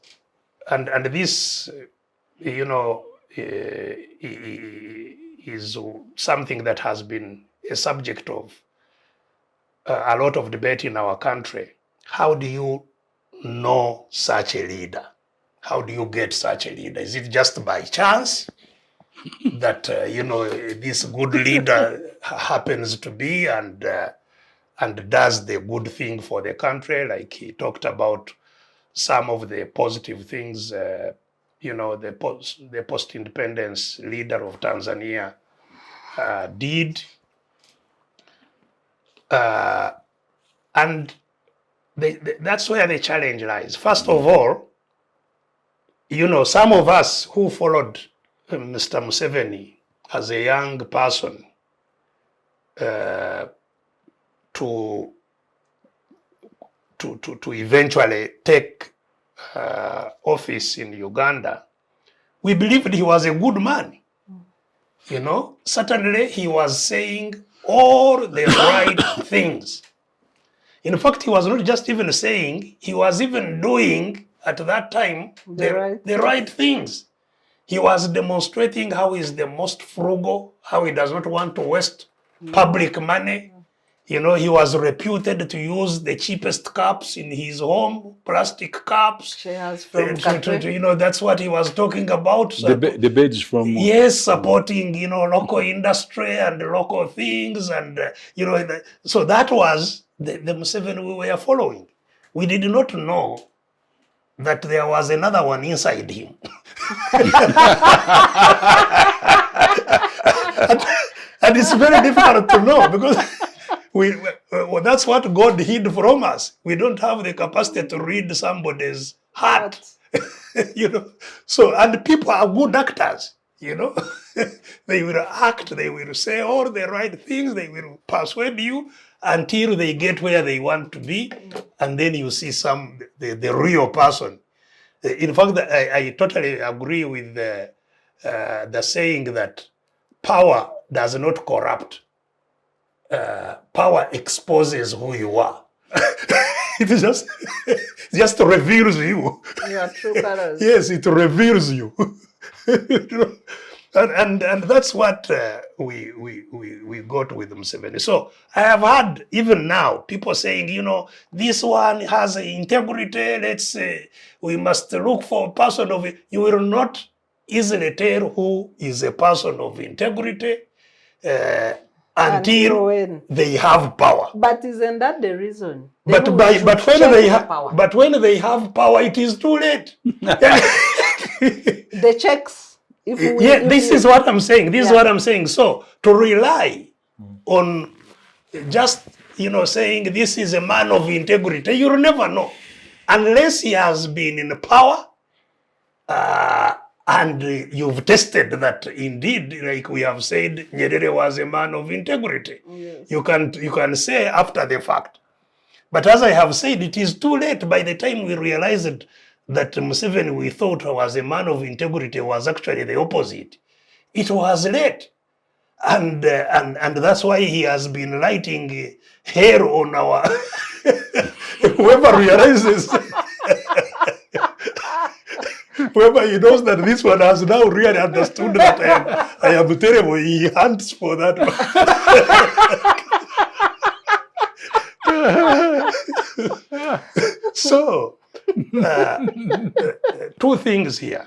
and this, you know, is something that has been a subject of a lot of debate in our country. How do you know such a leader? How do you get such a leader? Is it just by chance that you know, this good leader happens to be and does the good thing for the country? Like he talked about some of the positive things, you know, the post-independence leader of Tanzania did. And that's where the challenge lies. First of all, you know, some of us who followed Mr. Museveni as a young person to eventually take office in Uganda, we believed he was a good man. You know, certainly he was saying all the right things. In fact, he was not just even saying, he was even doing at that time the right things. He was demonstrating how he is the most frugal, how he does not want to waste public money. You know, he was reputed to use the cheapest cups in his home, plastic cups. Chairs from you know, that's what he was talking about. The beds from... Yes, supporting, you know, local industry and local things. And, you know, so that was the Museveni we were following. We did not know that there was another one inside him. and it's very difficult to know because well, that's what God hid from us. We don't have the capacity to read somebody's heart. You know, so, and people are good actors, you know. They will act, they will say all the right things, they will persuade you until they get where they want to be, and then you see the real person. In fact, I totally agree with the saying that power does not corrupt. Power exposes who you are. It just reveals you. Your true colors. Yes, it reveals you. You know? And that's what we got with Museveni. So I have had even now people saying, you know, this one has integrity. Let's say we must look for a person of. You will not easily tell who is a person of integrity until they have power. But isn't that the reason? But when they have power, it is too late. The checks. This is what I'm saying. This is what I'm saying. So to rely on just, you know, saying this is a man of integrity, you'll never know unless he has been in power and you've tested that indeed, like we have said, Nyerere was a man of integrity. Yes. You can say after the fact. But as I have said, it is too late. By the time we realized that Museveni we thought was a man of integrity was actually the opposite. It was late. And that's why he has been lighting hair on our... Whoever realizes... Whoever he knows that this one has now really understood that I am terrible, he hunts for that one. So, two things here.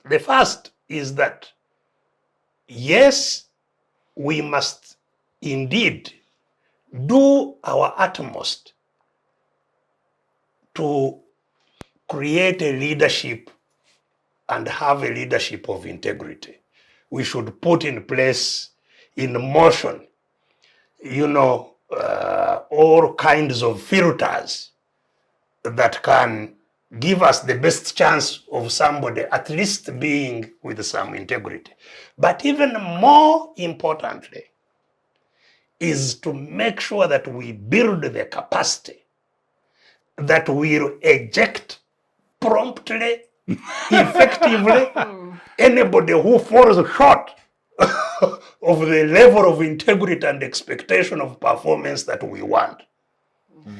The first is that, yes, we must indeed do our utmost to create a leadership and have a leadership of integrity. We should put in place, in motion, you know, all kinds of filters that can give us the best chance of somebody at least being with some integrity. But even more importantly is to make sure that we build the capacity that will eject promptly, effectively, anybody who falls short of the level of integrity and expectation of performance that we want.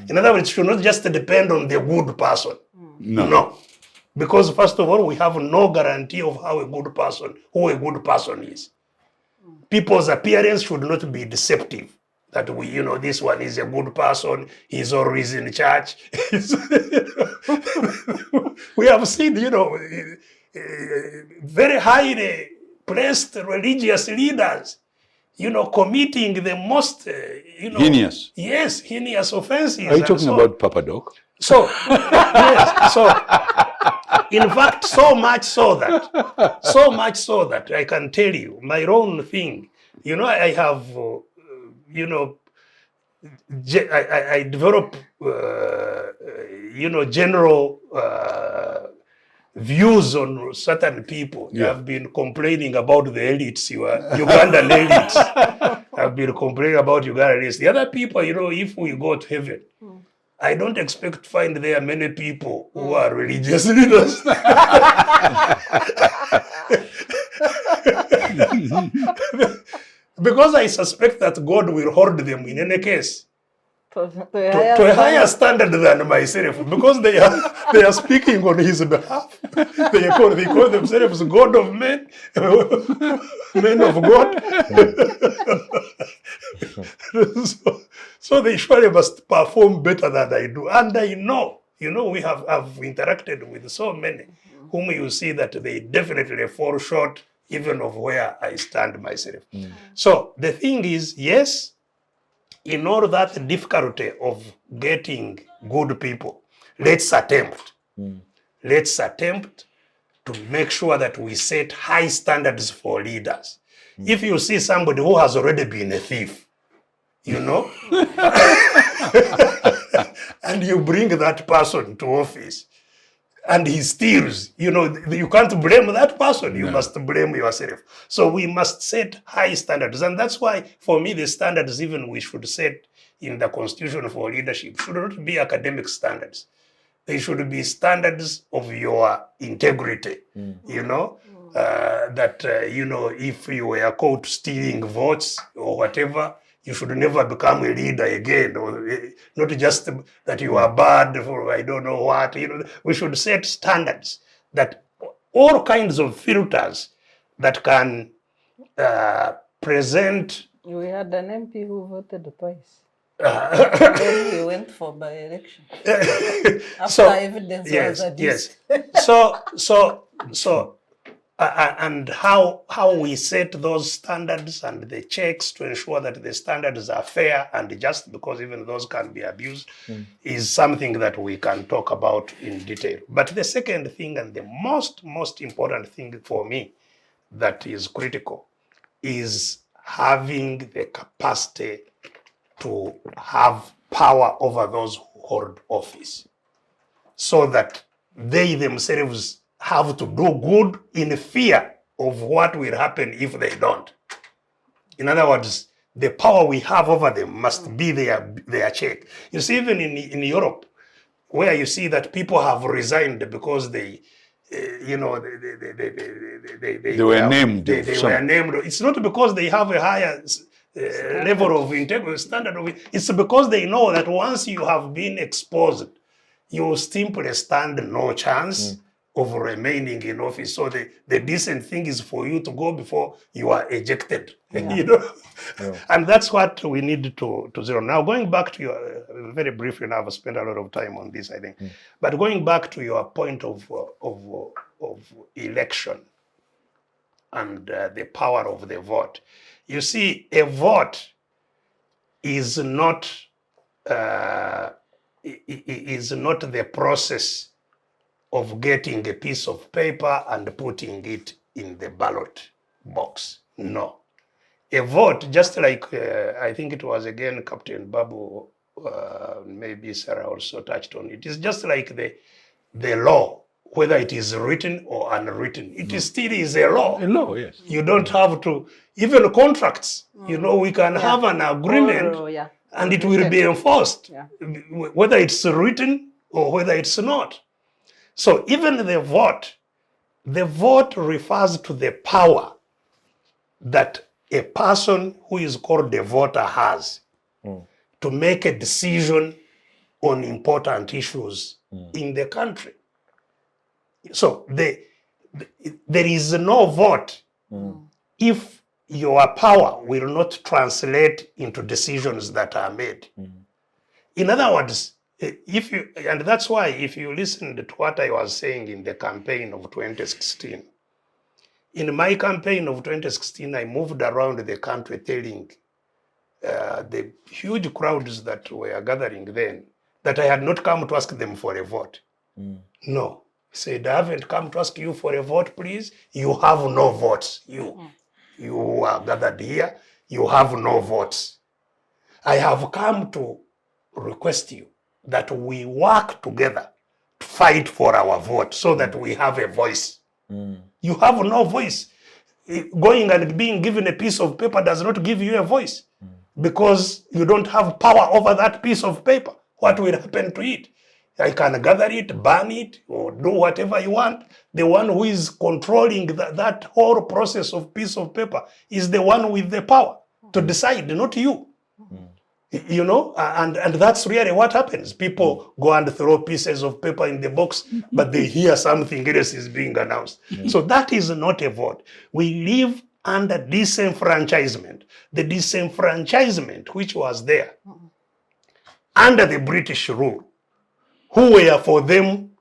In other words, it should not just depend on the good person. No. Because first of all, we have no guarantee of who a good person is. People's appearance should not be deceptive. That this one is a good person, he's always in church. We have seen, very highly placed religious leaders, committing the most, Heinous. Yes, heinous offenses. Are you talking about Papa Doc? So, yes, so, in fact, so much so that I can tell you my own thing. I have, I develop, general views on certain people. Yeah. I've been complaining about the elites, Ugandan elites. I've been complaining about Ugandan elites. The other people, if we go to heaven, I don't expect to find there many people who are religious leaders. Because I suspect that God will hold them in any case To to a higher standard than myself, because they are speaking on his behalf. They call themselves God of men, men of God. So they surely must perform better than I do. And I know, I've interacted with so many whom you see that they definitely fall short even of where I stand myself. So the thing is, yes, in all that difficulty of getting good people, let's attempt to make sure that we set high standards for leaders. If you see somebody who has already been a thief, and you bring that person to office and he steals, you can't blame that person. You must blame yourself. So we must set high standards. And that's why, for me, the standards even we should set in the Constitution for leadership should not be academic standards. They should be standards of your integrity, if you were caught stealing votes or whatever, you should never become a leader again, or not just that you are bad for I don't know what. We should set standards that all kinds of filters that can present. We had an MP who voted twice. Then he went for by-election. After evidence was adduced. So, and how we set those standards and the checks to ensure that the standards are fair and just, because even those can be abused, is something that we can talk about in detail. But the second thing, and the most important thing for me that is critical, is having the capacity to have power over those who hold office, so that they themselves have to do good in fear of what will happen if they don't. In other words, the power we have over them must be their check. You see, even in Europe, where you see that people have resigned because they were named. They were named. It's not because they have a higher level of integrity, standard of it. It's because they know that once you have been exposed, you simply stand no chance of remaining in office. So the decent thing is for you to go before you are ejected. And that's what we need to zero. Now, going back to your, very briefly, now I've spent a lot of time on this, I think. But going back to your point of election and the power of the vote. You see, a vote is not the process of getting a piece of paper and putting it in the ballot box. No. A vote, just like, I think it was again Captain Babu, maybe Sarah also touched on it. It's just like the law, whether it is written or unwritten. It still is a law. A law, yes. You don't have to, even contracts, we can have an agreement and it will be enforced, whether it's written or whether it's not. So even the vote refers to the power that a person who is called a voter has to make a decision on important issues in the country. So there is no vote if your power will not translate into decisions that are made. In other words, and that's why if you listened to what I was saying in the campaign of 2016, in my campaign of 2016, I moved around the country telling the huge crowds that were gathering then that I had not come to ask them for a vote. No. He said, I haven't come to ask you for a vote, please. You have no votes. You who are gathered here, you have no votes. I have come to request you that we work together to fight for our vote so that we have a voice. You have no voice. Going and being given a piece of paper does not give you a voice because you don't have power over that piece of paper. What will happen to it? I can gather it, burn it, or do whatever you want. The one who is controlling that whole process of piece of paper is the one with the power to decide, not you. You know, and that's really what happens. People go and throw pieces of paper in the box, but they hear something else is being announced. So that is not a vote. We live under disenfranchisement. The disenfranchisement which was there under the British rule, who were for them,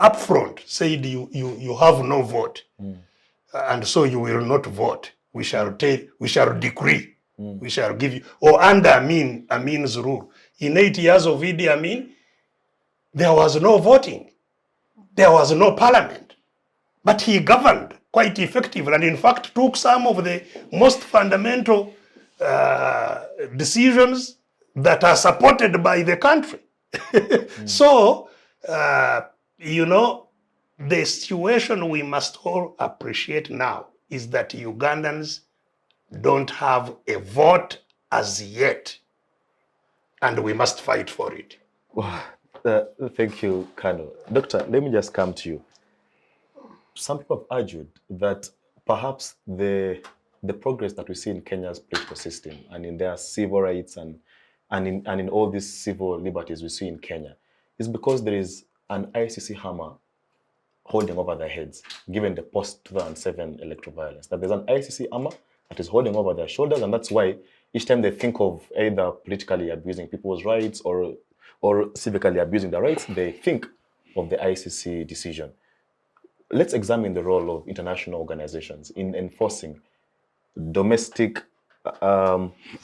up front said you have no vote, and so you will not vote. We shall decree. We shall give you, or under Amin's rule. In 8 years of Idi Amin, there was no voting. There was no parliament. But he governed quite effectively and in fact took some of the most fundamental decisions that are supported by the country. So, the situation we must all appreciate now is that Ugandans don't have a vote as yet, and we must fight for it. Well, thank you, Colonel. Doctor, let me just come to you. Some people have argued that perhaps the progress that we see in Kenya's political system and in their civil rights and in all these civil liberties we see in Kenya is because there is an ICC hammer holding over their heads, given the post-2007 electoral violence. That there's an ICC hammer that is holding over their shoulders, and that's why each time they think of either politically abusing people's rights or civically abusing their rights, they think of the ICC decision. Let's examine the role of international organizations in enforcing domestic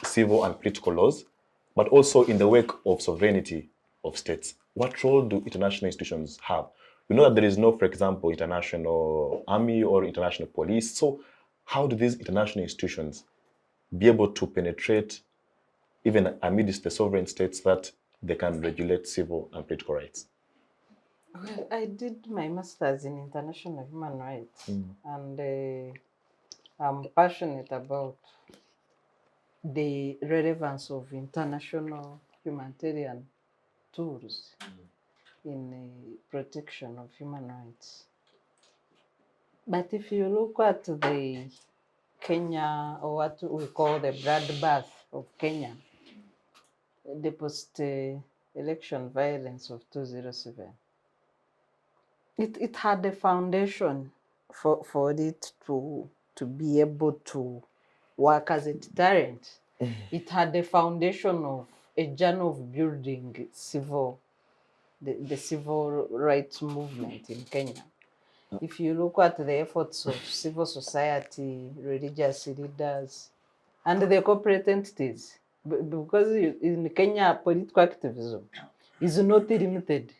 civil and political laws, but also in the wake of sovereignty of states. What role do international institutions have? We know that there is no, for example, international army or international police. So how do these international institutions be able to penetrate even amidst the sovereign states that they can regulate civil and political rights? Well, I did my master's in international human rights, and I'm passionate about the relevance of international humanitarian tools in the protection of human rights. But if you look at the Kenya, or what we call the bloodbath of Kenya, the post-election violence of 2007, it had a foundation for it to be able to work as a deterrent. It had a foundation of a journey of building the civil rights movement in Kenya. If you look at the efforts of civil society, religious leaders, and the corporate entities, because in Kenya, political activism is not limited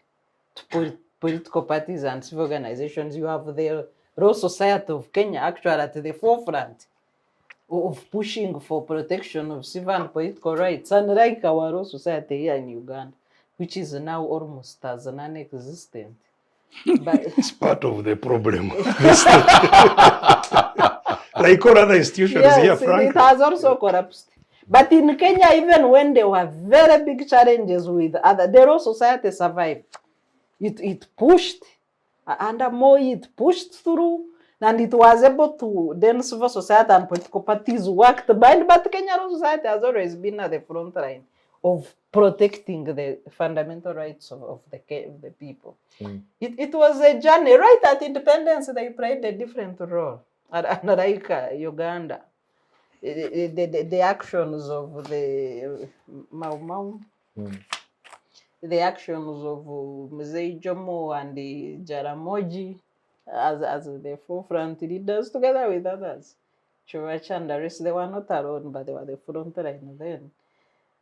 to political parties and civil organizations. You have the Royal Society of Kenya actually at the forefront of pushing for protection of civil and political rights, unlike our Royal Society here in Uganda, which is now almost as non-existent. But it's part of the problem. Like all other institutions here, frankly. It has also collapsed. But in Kenya, even when there were very big challenges with the Royal Society survived. It pushed, and more it pushed through, and it was able to, then civil society and political parties worked. But Kenya Royal Society has always been at the front line of protecting the fundamental rights of the people. It was a journey. Right at independence, they played a different role. Unlike Uganda, the actions of the Mau Mau, the actions of Mzee Jomo and the Jaramogi as the forefront leaders, together with others. Church and the rest, they were not alone, but they were the front line then.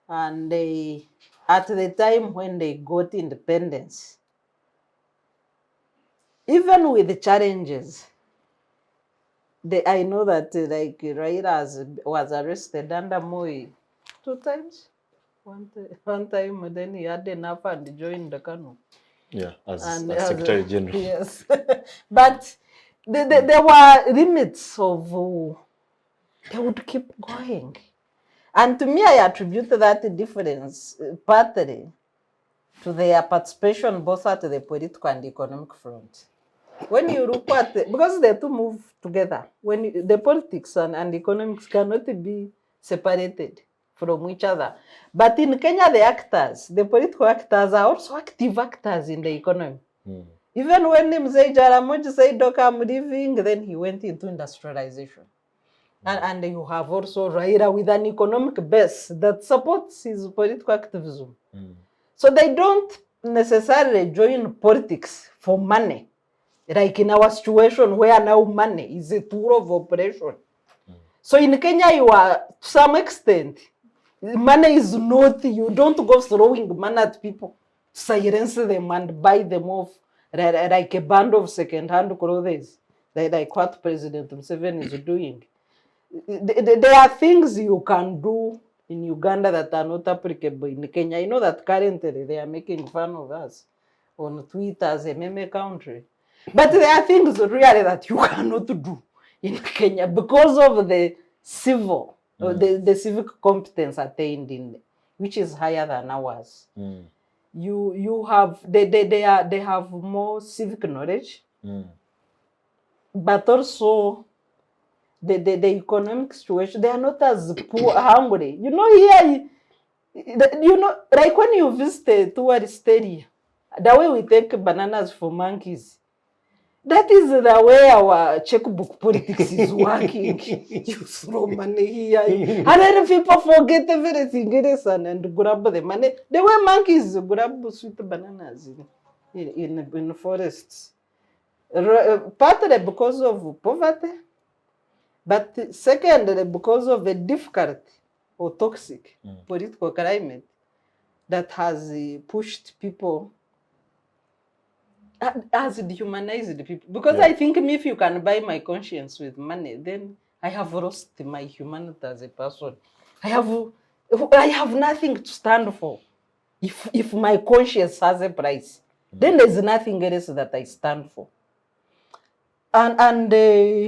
And they, at the time when they got independence, even with the challenges, I know that like Raila was arrested under Moi 2 times. One time, then he had enough and joined the Kanu. Yeah, as Secretary General. Yes. But there were limits of, they would keep going. And to me, I attribute that difference partly to their participation both at the political and economic front. When you look at because the two move together, when the politics and economics cannot be separated from each other. But in Kenya, the political actors are also active actors in the economy. Even when Mzee Jaramogi said, "Doc, I'm leaving," then he went into industrialization. And you have also Raila with an economic base that supports his political activism. So they don't necessarily join politics for money. Like in our situation where now money is a tool of operation. So in Kenya, you are, to some extent, money is not, you don't go throwing money at people, silence them and buy them off like a band of second-hand clothes, like what President Museveni is doing. There are things you can do in Uganda that are not applicable in Kenya. I know that currently they are making fun of us on Twitter as a meme country. But there are things really that you cannot do in Kenya because of the civil, the civic competence attained in, which is higher than ours. You have, they have more civic knowledge, but also the economic situation, they are not as poor, hungry. You know, here, you know, like when you visit a tourist area, the way we take bananas for monkeys, that is the way our checkbook politics is working. You throw money here, and then people forget everything else and grab the money. The way monkeys grab sweet bananas in forests, partly because of poverty, but secondly because of the difficult or toxic political climate that has pushed people, has dehumanized people. Because I think if you can buy my conscience with money, then I have lost my humanity as a person. I have nothing to stand for. If my conscience has a price, then there's nothing else that I stand for. And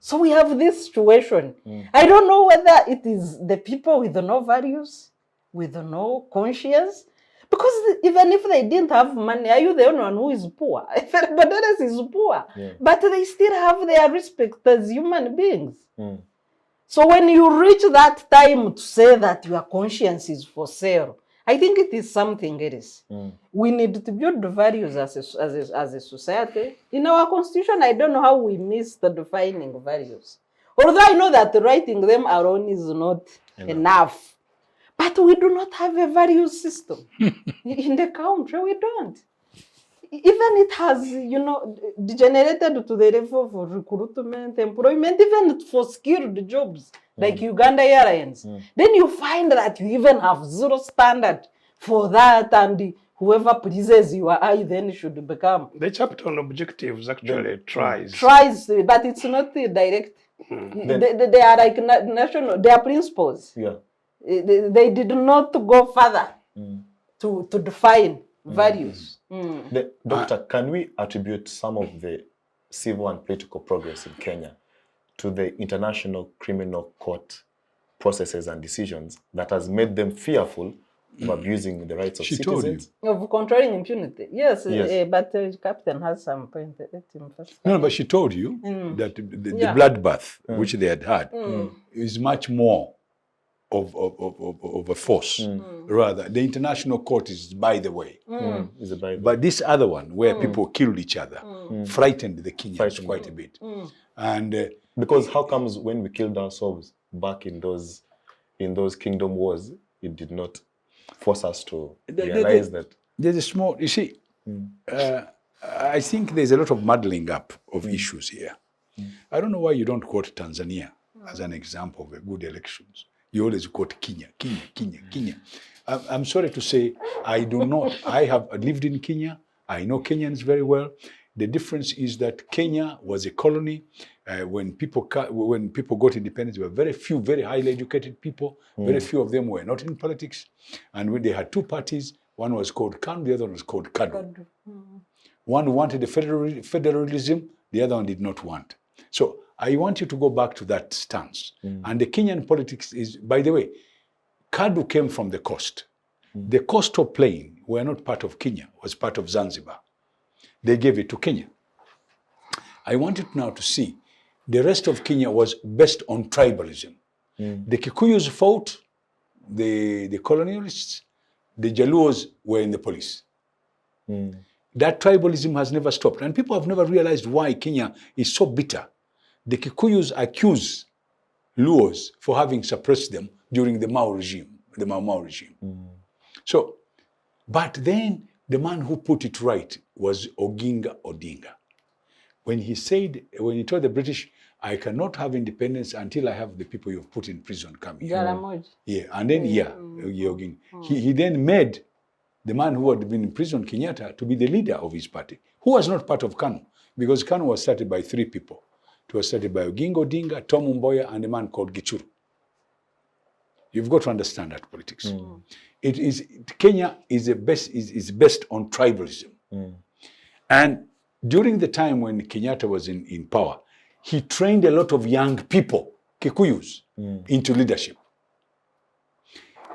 so we have this situation. I don't know whether it is the people with no values, with no conscience, because even if they didn't have money, are you the only one who is poor? Everybody else is poor. But they still have their respect as human beings. So when you reach that time to say that your conscience is for sale, I think it is something else. We need to build values as a society. In our constitution, I don't know how we miss the defining values. Although I know that writing them alone is not enough. But we do not have a value system in the country. We don't. Even it has, you know, degenerated to the level of recruitment, employment, even for skilled jobs like Uganda Airlines. Then you find that you even have zero standard for that, and whoever pleases your eye then should become. The chapter on objectives actually tries, but it's not direct. They are like national, they are principles. They did not go further to define values. Doctor, can we attribute some of the civil and political progress in Kenya to the International Criminal Court processes and decisions that has made them fearful of abusing the rights of citizens? Of controlling impunity. Yes. But Captain has some point. Let him first. No, but she told you that the bloodbath which they had is much more of a force. Rather, the international court is by the way. Is it by the But this other one, where people killed each other, frightened the Kenyans quite a bit. And because how comes when we killed ourselves back in those kingdom wars, it did not force us to realize that there's a small, you see, I think there's a lot of muddling up of issues here. I don't know why you don't quote Tanzania as an example of a good elections. You always quote Kenya. I'm sorry to say, I do not. I have lived in Kenya. I know Kenyans very well. The difference is that Kenya was a colony. When people got independence, there were very few, very highly educated people. Very few of them were not in politics. And when they had two parties, one was called KANU, the other one was called KADU. One wanted a federalism, the other one did not want. So I want you to go back to that stance. And the Kenyan politics is, by the way, KADU came from the coast. The coastal plain were not part of Kenya, was part of Zanzibar. They gave it to Kenya. I want you now to see the rest of Kenya was based on tribalism. The Kikuyus fought the colonialists, the Jaluos were in the police. That tribalism has never stopped. And people have never realized why Kenya is so bitter. The Kikuyus accuse Luos for having suppressed them during the Mao regime, the Mau regime. So, but then the man who put it right was Oginga Odinga. When he told the British, I cannot have independence until I have the people you've put in prison coming. Yeah, and then, Oginga. He then made the man who had been in prison, Kenyatta, to be the leader of his party, who was not part of KANU, because KANU was started by three people. It was started by Oginga Odinga, Tom Mboya, and a man called Gichuru. You've got to understand that politics. Kenya is based on tribalism. And during the time when Kenyatta was in power, he trained a lot of young people, Kikuyus, into leadership.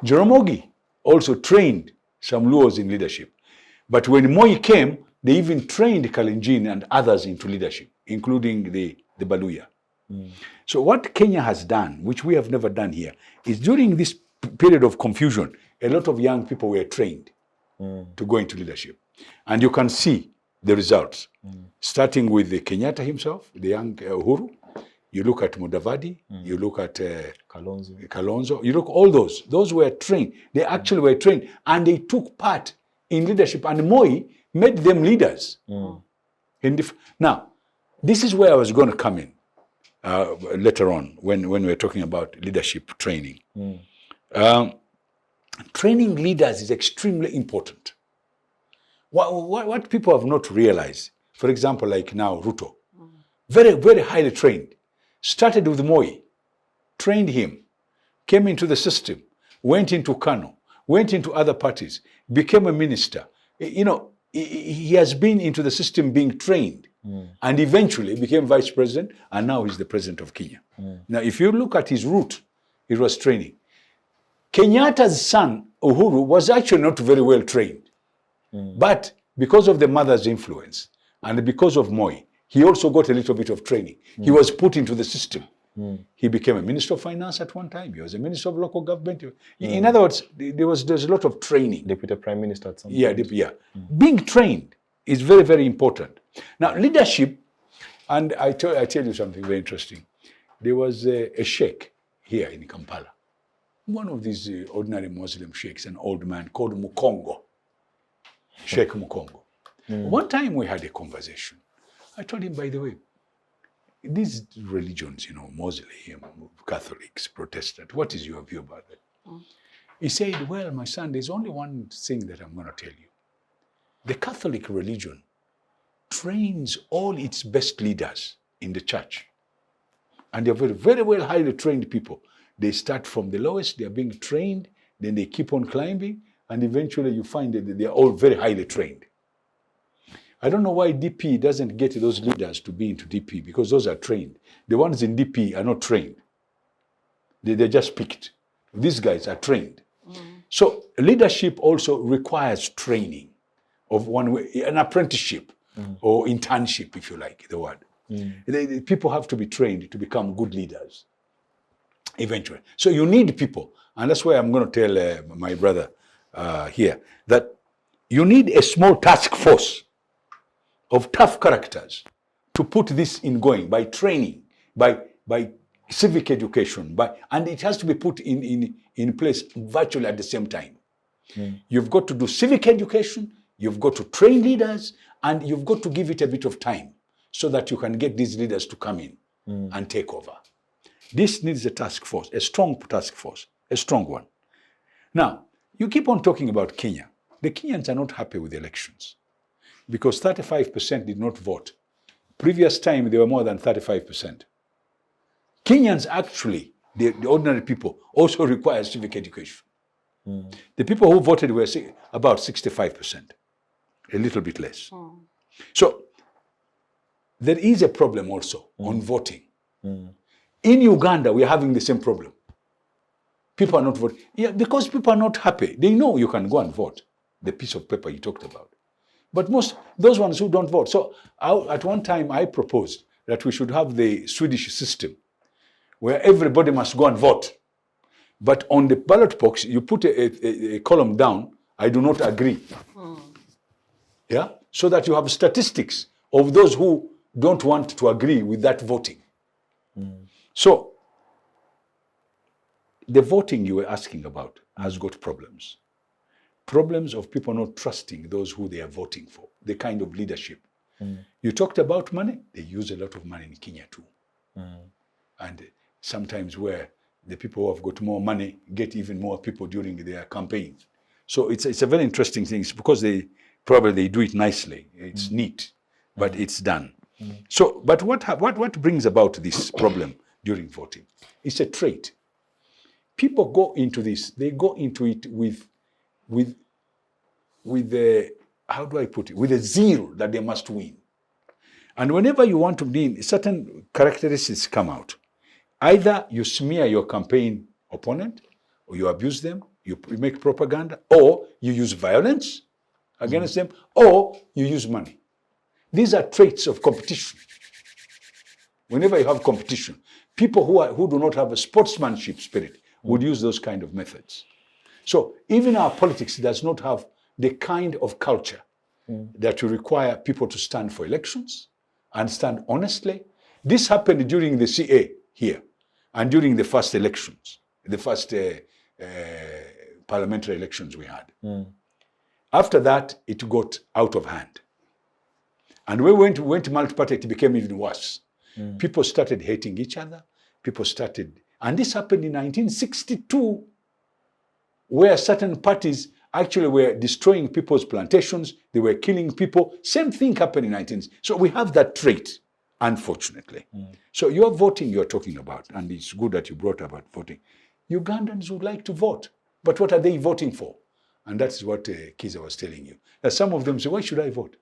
Jaramogi also trained some Luos in leadership. But when Moi came, they even trained Kalenjin and others into leadership, including the Baluya. So what Kenya has done, which we have never done here, is during this period of confusion, a lot of young people were trained to go into leadership. And you can see the results, starting with the Kenyatta himself, the young Uhuru. You look at Mudavadi, you look at Kalonzo, you look all those were trained. They actually were trained and they took part in leadership, and Moi made them leaders. Now, this is where I was going to come in later on when we're talking about leadership training. Training leaders is extremely important. What people have not realized, for example, like now Ruto, very, very highly trained, started with Moi, trained him, came into the system, went into KANU, went into other parties, became a minister. You know, he has been into the system being trained, and eventually became vice president, and now he's the president of Kenya. Now, if you look at his route, it was training. Kenyatta's son, Uhuru, was actually not very well trained. But because of the mother's influence, and because of Moi, he also got a little bit of training. He was put into the system. He became a minister of finance at one time. He was a minister of local government. In other words, there's a lot of training. Deputy Prime Minister at some point. Being trained is very, very important. Now, leadership, and I tell you something very interesting. There was a sheikh here in Kampala, one of these ordinary Muslim sheikhs, an old man called Mukongo, Sheikh Mukongo. One time we had a conversation. I told him, by the way, these religions, you know, Muslim, Catholics, Protestant, what is your view about that? He said, well, my son, there's only one thing that I'm going to tell you. The Catholic religion trains all its best leaders in the church. And they're very, very well highly trained people. They start from the lowest, they're being trained, then they keep on climbing, and eventually you find that they're all very highly trained. I don't know why DP doesn't get those leaders to be into DP, because those are trained. The ones in DP are not trained. They're just picked. These guys are trained. So leadership also requires training of one way, an apprenticeship or internship, if you like the word. People have to be trained to become good leaders. eventually. So you need people. And that's why I'm going to tell my brother here that you need a small task force of tough characters to put this in going by training, by civic education, and it has to be put in place virtually at the same time. You've got to do civic education, you've got to train leaders, and you've got to give it a bit of time so that you can get these leaders to come in and take over. This needs a task force, a strong task force, a strong one. Now, you keep on talking about Kenya. The Kenyans are not happy with the elections because 35% did not vote. Previous time, they were more than 35%. Kenyans actually, the ordinary people, also require civic education. The people who voted were about 65%, a little bit less. So there is a problem also on voting. In Uganda, we are having the same problem. People are not voting. Yeah, because people are not happy. They know you can go and vote, the piece of paper you talked about. But those ones who don't vote. So at one time, I proposed that we should have the Swedish system where everybody must go and vote. But on the ballot box, you put a column down, I do not agree. Yeah? So that you have statistics of those who don't want to agree with that voting. So, the voting you were asking about has got problems. Problems of people not trusting those who they are voting for, the kind of leadership. You talked about money, they use a lot of money in Kenya too. And sometimes where the people who have got more money get even more people during their campaigns. So it's a very interesting thing. It's because they do it nicely. It's neat, but it's done. So, but what brings about this problem during voting? It's a trait. People go into this. They go into it with the, how do I put it? With a zeal that they must win. And whenever you want to win, certain characteristics come out. Either you smear your campaign opponent, or you abuse them, you make propaganda, or you use violence against them, or you use money. These are traits of competition. Whenever you have competition, people who do not have a sportsmanship spirit would use those kind of methods. So even our politics does not have the kind of culture that you require people to stand for elections and stand honestly. This happened during the CA here and during the first elections, the first parliamentary elections we had. After that, it got out of hand. And when we went multi-party, it became even worse. People started hating each other. And this happened in 1962, where certain parties actually were destroying people's plantations. They were killing people. Same thing happened in 1960. So we have that trait, unfortunately. So your voting you're talking about, and it's good that you brought about voting. Ugandans would like to vote, but what are they voting for? And that's what Kizza was telling you. That some of them say, why should I vote?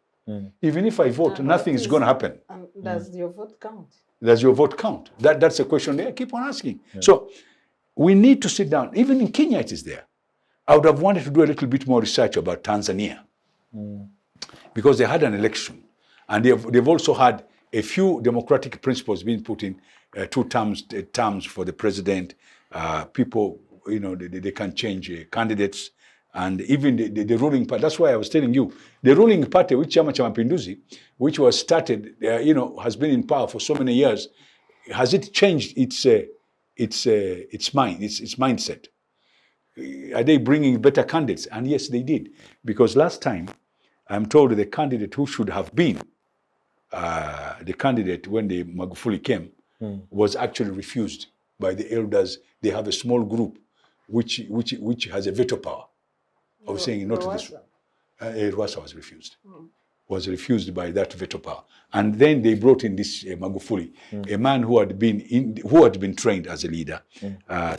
Even if I vote, nothing is going to happen. Does your vote count? Does your vote count? That's a question they keep on asking. So we need to sit down. Even in Kenya, it is there. I would have wanted to do a little bit more research about Tanzania because they had an election and they've also had a few democratic principles being put in, 2 terms for the president. People, they can change candidates. And even the ruling party, that's why I was telling you, the ruling party, which Chama cha Mapinduzi, which was started, has been in power for so many years, has it changed its mindset? Are they bringing better candidates? And yes, they did. Because last time, I'm told the candidate who should have been the candidate when the Magufuli came was actually refused by the elders. They have a small group which has a veto power. I was saying not to this one. Rwasa was refused. Was refused by that veto power. And then they brought in this Magufuli, a man who had been trained as a leader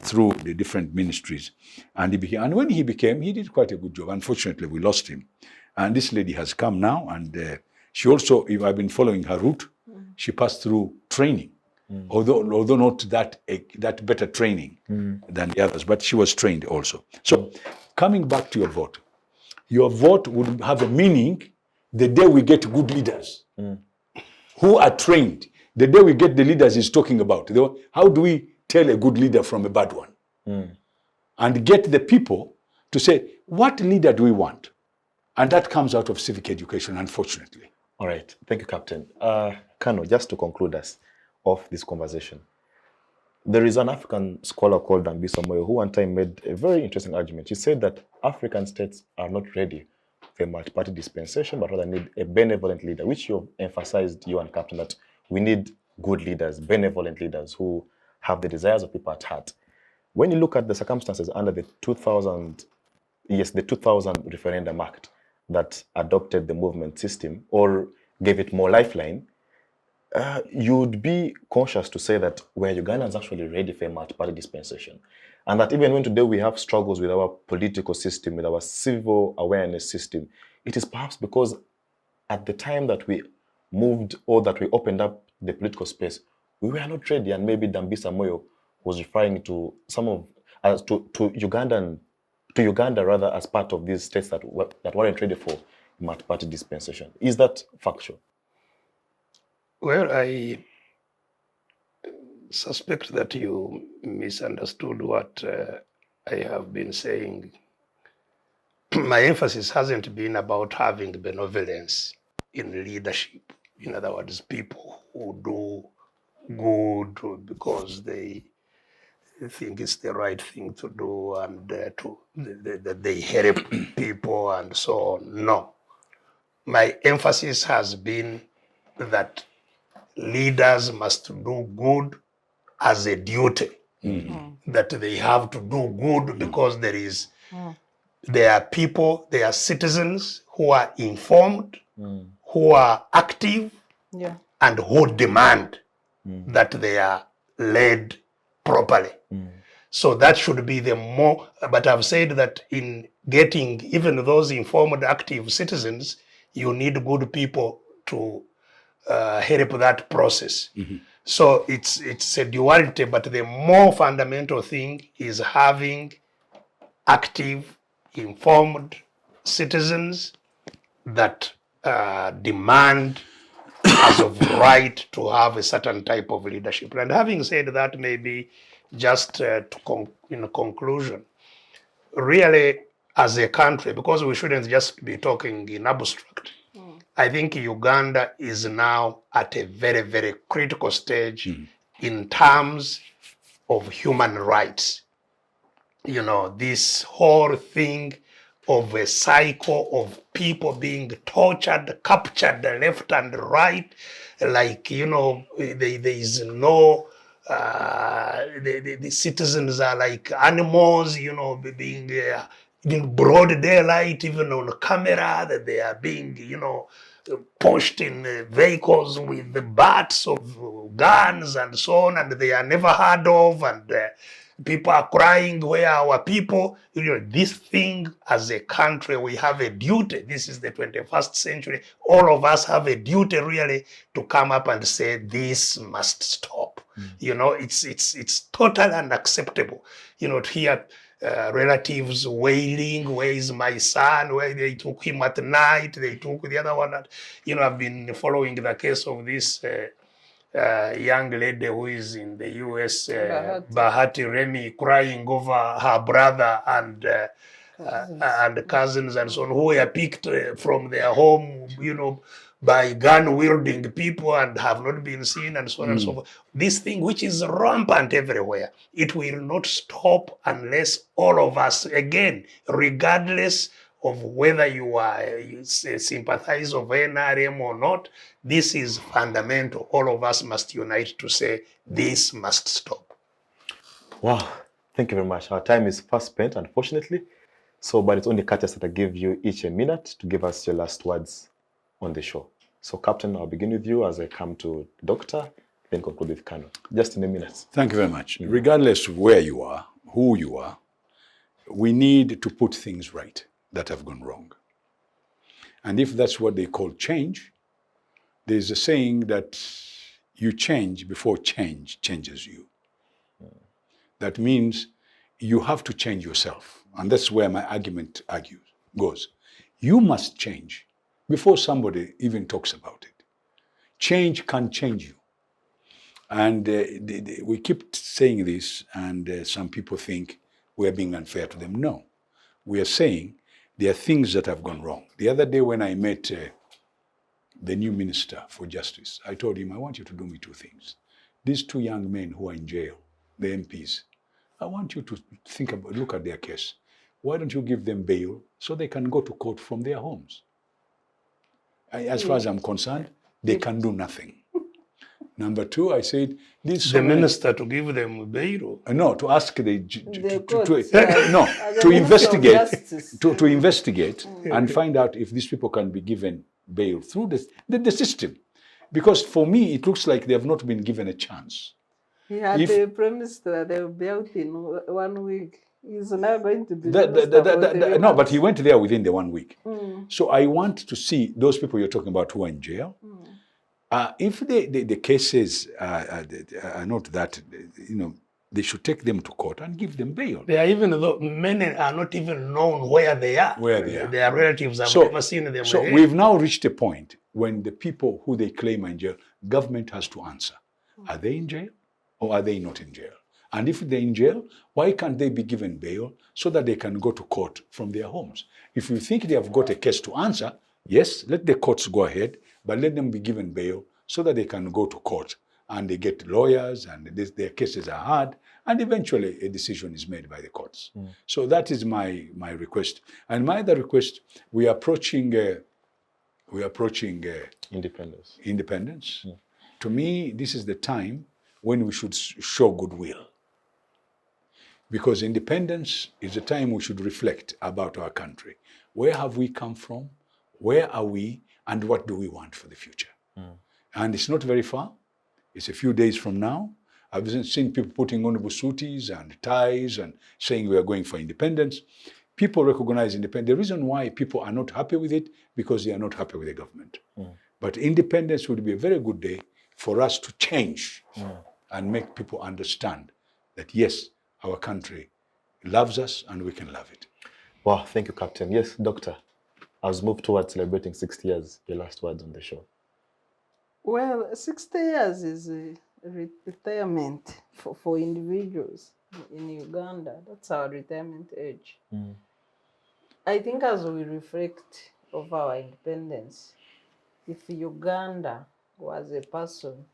through the different ministries. And when he became, he did quite a good job. Unfortunately, we lost him. And this lady has come now, and she also, if I've been following her route, she passed through training. Although not that better training than the others, but she was trained also. So coming back to your vote would have a meaning the day we get good leaders who are trained. The day we get the leaders he's talking about. How do we tell a good leader from a bad one. And get the people to say, what leader do we want? And that comes out of civic education, unfortunately. All right. Thank you, Captain. Kano, just to conclude us off this conversation, there is an African scholar called Dambisa Moyo who one time made a very interesting argument. He said that African states are not ready for a multi-party dispensation, but rather need a benevolent leader, which you emphasized, you and Captain, that we need good leaders, benevolent leaders who have the desires of people at heart. When you look at the circumstances under the 2000 referendum act that adopted the movement system or gave it more lifeline, you'd be conscious to say that we're Ugandans actually ready for a multi-party dispensation. And that even when today we have struggles with our political system, with our civil awareness system, it is perhaps because at the time that we moved or that we opened up the political space, we were not ready. And maybe Dambisa Moyo was referring to some of to Uganda rather as part of these states that weren't ready for multi-party dispensation. Is that factual? Well, I suspect that you misunderstood what I have been saying. My emphasis hasn't been about having benevolence in leadership. In other words, people who do good because they think it's the right thing to do and that they help people and so on. No. My emphasis has been that leaders must do good as a duty, that they have to do good because there are people, there are citizens who are informed, who are active, and who demand that they are led properly. So that should be the more, but I've said that in getting even those informed, active citizens, you need good people to help that process. So it's a duality, but the more fundamental thing is having active, informed citizens that demand as of right to have a certain type of leadership. And having said that, maybe just in conclusion, really as a country, because we shouldn't just be talking in abstract, I think Uganda is now at a very, very critical stage in terms of human rights. You know, this whole thing of a cycle of people being tortured, captured left and right, like, you know, there is no, the citizens are like animals, you know, being in broad daylight, even on camera, that they are being, you know, pushed in vehicles with the butts of guns and so on, and they are never heard of, and people are crying, where are our people? You know, this thing as a country, we have a duty. This is the 21st century. All of us have a duty really to come up and say, this must stop. You know, it's totally unacceptable. You know, to hear relatives wailing, where is my son? Where they took him at night, they took the other one. You know, I've been following the case of this young lady who is in the US, Bahati Remy, crying over her brother and cousins and so on, who were picked from their home, you know, by gun-wielding people and have not been seen and so on and so forth. This thing, which is rampant everywhere, it will not stop unless all of us, again, regardless of whether you are a sympathizer of NRM or not, this is fundamental. All of us must unite to say, this must stop. Wow, thank you very much. Our time is fast spent, unfortunately. So, but it's only courteous that I give you each a minute to give us your last words on the show. So, Captain, I'll begin with you as I come to Doctor, then conclude with Kano. Just in a minute. Thank you very much. Regardless of where you are, who you are, we need to put things right that have gone wrong. And if that's what they call change, there's a saying that you change before change changes you. That means you have to change yourself. And that's where my argument goes. You must change before somebody even talks about it. Change can change you. And we keep saying this, and some people think we're being unfair to them. No, we are saying there are things that have gone wrong. The other day when I met the new Minister for Justice, I told him, I want you to do me two things. These two young men who are in jail, the MPs, I want you to look at their case. Why don't you give them bail so they can go to court from their homes? As far as I'm concerned, they can do nothing. Number two, I said, The minister to give them bail. No, to ask The to Minister of investigate, Justice. to investigate and find out if these people can be given bail through the system. Because for me, it looks like they have not been given a chance. He had promised that they will be out in 1 week. He's now going to be no, but he went there within the 1 week. So I want to see those people you're talking about who are in jail. If the cases are not that, they should take them to court and give them bail. They are even though many are not even known where they are. Their relatives have never seen them. So we've now reached a point when the people who they claim are in jail, government has to answer. Are they in jail or are they not in jail? And if they're in jail, why can't they be given bail so that they can go to court from their homes? If you think they have got a case to answer, yes, let the courts go ahead, but let them be given bail so that they can go to court and they get lawyers and their cases are heard, and eventually a decision is made by the courts. So that is my request. And my other request, we are approaching independence. To me, this is the time when we should show goodwill. Because independence is the time we should reflect about our country. Where have we come from? Where are we? And what do we want for the future? And it's not very far. It's a few days from now. I've seen people putting on busutis and ties and saying we are going for independence. People recognize independence. The reason why people are not happy with it, because they are not happy with the government. But independence would be a very good day for us to change and make people understand that, yes, our country loves us and we can love it. Wow, thank you, Captain. Yes, Doctor, as we move towards celebrating 60 years, your last words on the show. Well, 60 years is a retirement for individuals in Uganda. That's our retirement age. I think as we reflect of our independence, if Uganda was a person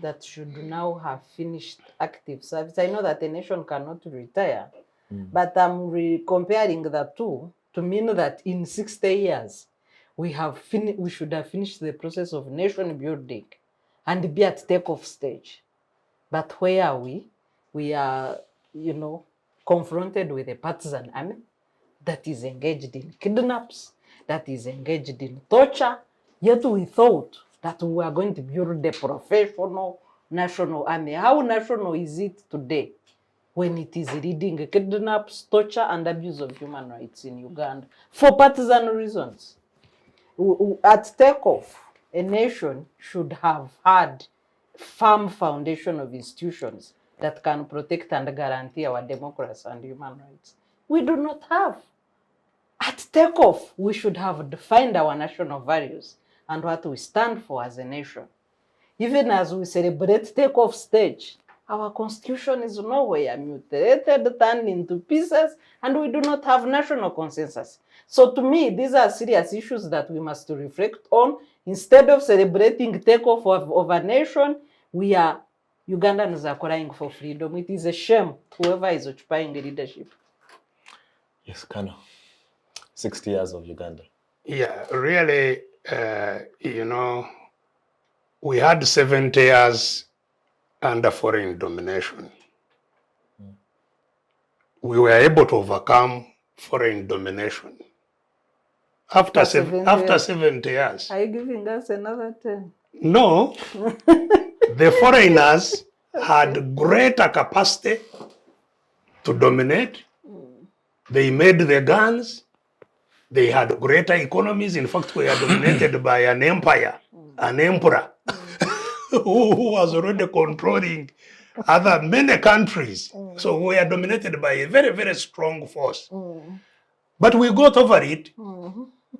that should now have finished active service, I know that a nation cannot retire, but I'm comparing the two to mean that in 60 years, we should have finished the process of nation building and be at takeoff stage. But where are we? We are, confronted with a partisan army that is engaged in kidnaps, that is engaged in torture. Yet we thought that we were going to build a professional national army. How national is it today when it is leading kidnaps, torture, and abuse of human rights in Uganda for partisan reasons? At takeoff, a nation should have had firm foundation of institutions that can protect and guarantee our democracy and human rights. We do not have. At takeoff, we should have defined our national values and what we stand for as a nation. Even as we celebrate takeoff stage, our constitution is nowhere, mutilated, turned into pieces, and we do not have national consensus. So to me, these are serious issues that we must reflect on. Instead of celebrating takeoff of a nation, Ugandans are crying for freedom. It is a shame whoever is occupying the leadership. Yes, Kano. 60 years of Uganda. Yeah, really, we had 70 years under foreign domination. We were able to overcome foreign domination. After 70 years. Are you giving us another 10? No. The foreigners had greater capacity to dominate. They made the guns. They had greater economies. In fact, we are dominated by an empire, an emperor, who was already controlling many countries. So we are dominated by a very, very strong force. But we got over it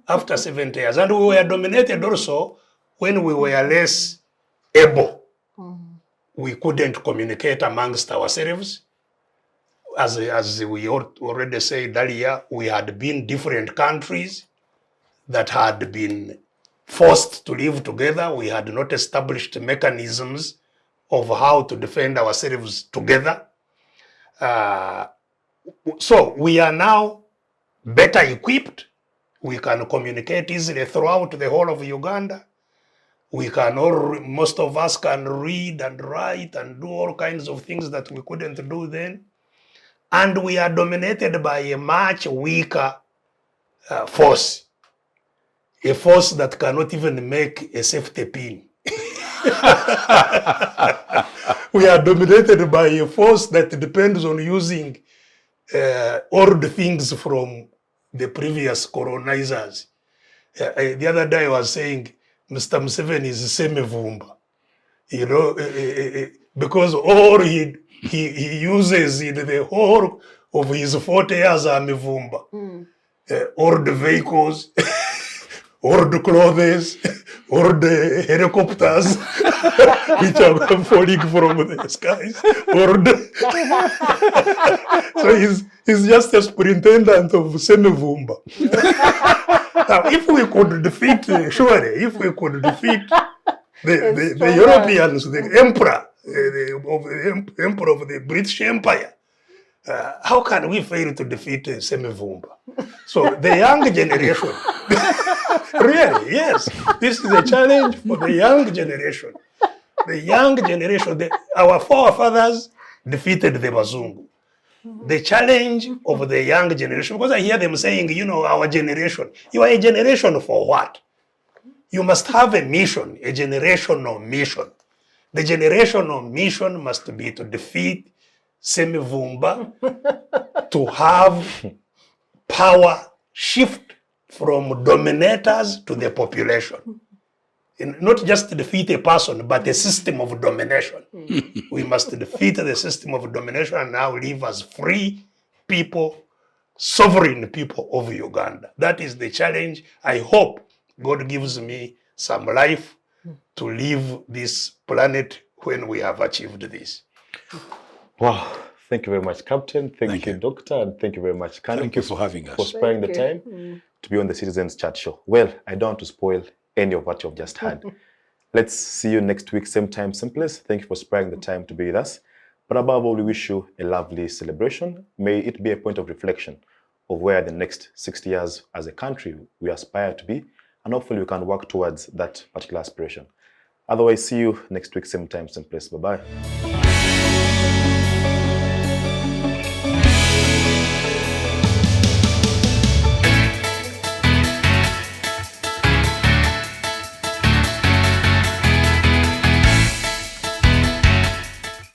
after 70 years. And we were dominated also when we were less able we couldn't communicate amongst ourselves. As we already said earlier, we had been different countries that had been forced to live together. We had not established mechanisms of how to defend ourselves together. So we are now better equipped. We can communicate easily throughout the whole of Uganda. We can most of us can read and write and do all kinds of things that we couldn't do then. And we are dominated by a much weaker force, a force that cannot even make a safety pin. We are dominated by a force that depends on using old things from the previous colonizers. The other day I was saying Mr. Museveni is semivumba, you know, because all he uses in the whole of his 40 years are mivumba. Old vehicles, old clothes, old helicopters, which are falling from the skies. So he's just a superintendent of semivumba. Now, if we could defeat, surely, if we could defeat the Europeans, the emperor, the emperor of the British Empire, how can we fail to defeat semivumba? So the young generation, really, yes, this is a challenge for the young generation. The young generation, our forefathers defeated the Bazungu. The challenge of the young generation, because I hear them saying, you know, our generation. You are a generation for what? You must have a mission, a generational mission. The generational mission must be to defeat semivumba, to have power shift from dominators to the population. And not just to defeat a person, but a system of domination. We must defeat the system of domination and now live as free people, sovereign people of Uganda. That is the challenge. I hope God gives me some life to leave this planet when we have achieved this. Wow. Thank you very much, Captain. Thank you, Doctor. And thank you very much, Kanu. Thank you for having us. For sparing the time to be on the Citizens Chat Show. Well, I don't want to spoil any of what you've just had. Let's see you next week, same time, same place. Thank you for sparing the time to be with us. But above all, we wish you a lovely celebration. May it be a point of reflection of where the next 60 years as a country we aspire to be, and hopefully we can work towards that particular aspiration. Otherwise, see you next week, same time, same place. Bye-bye.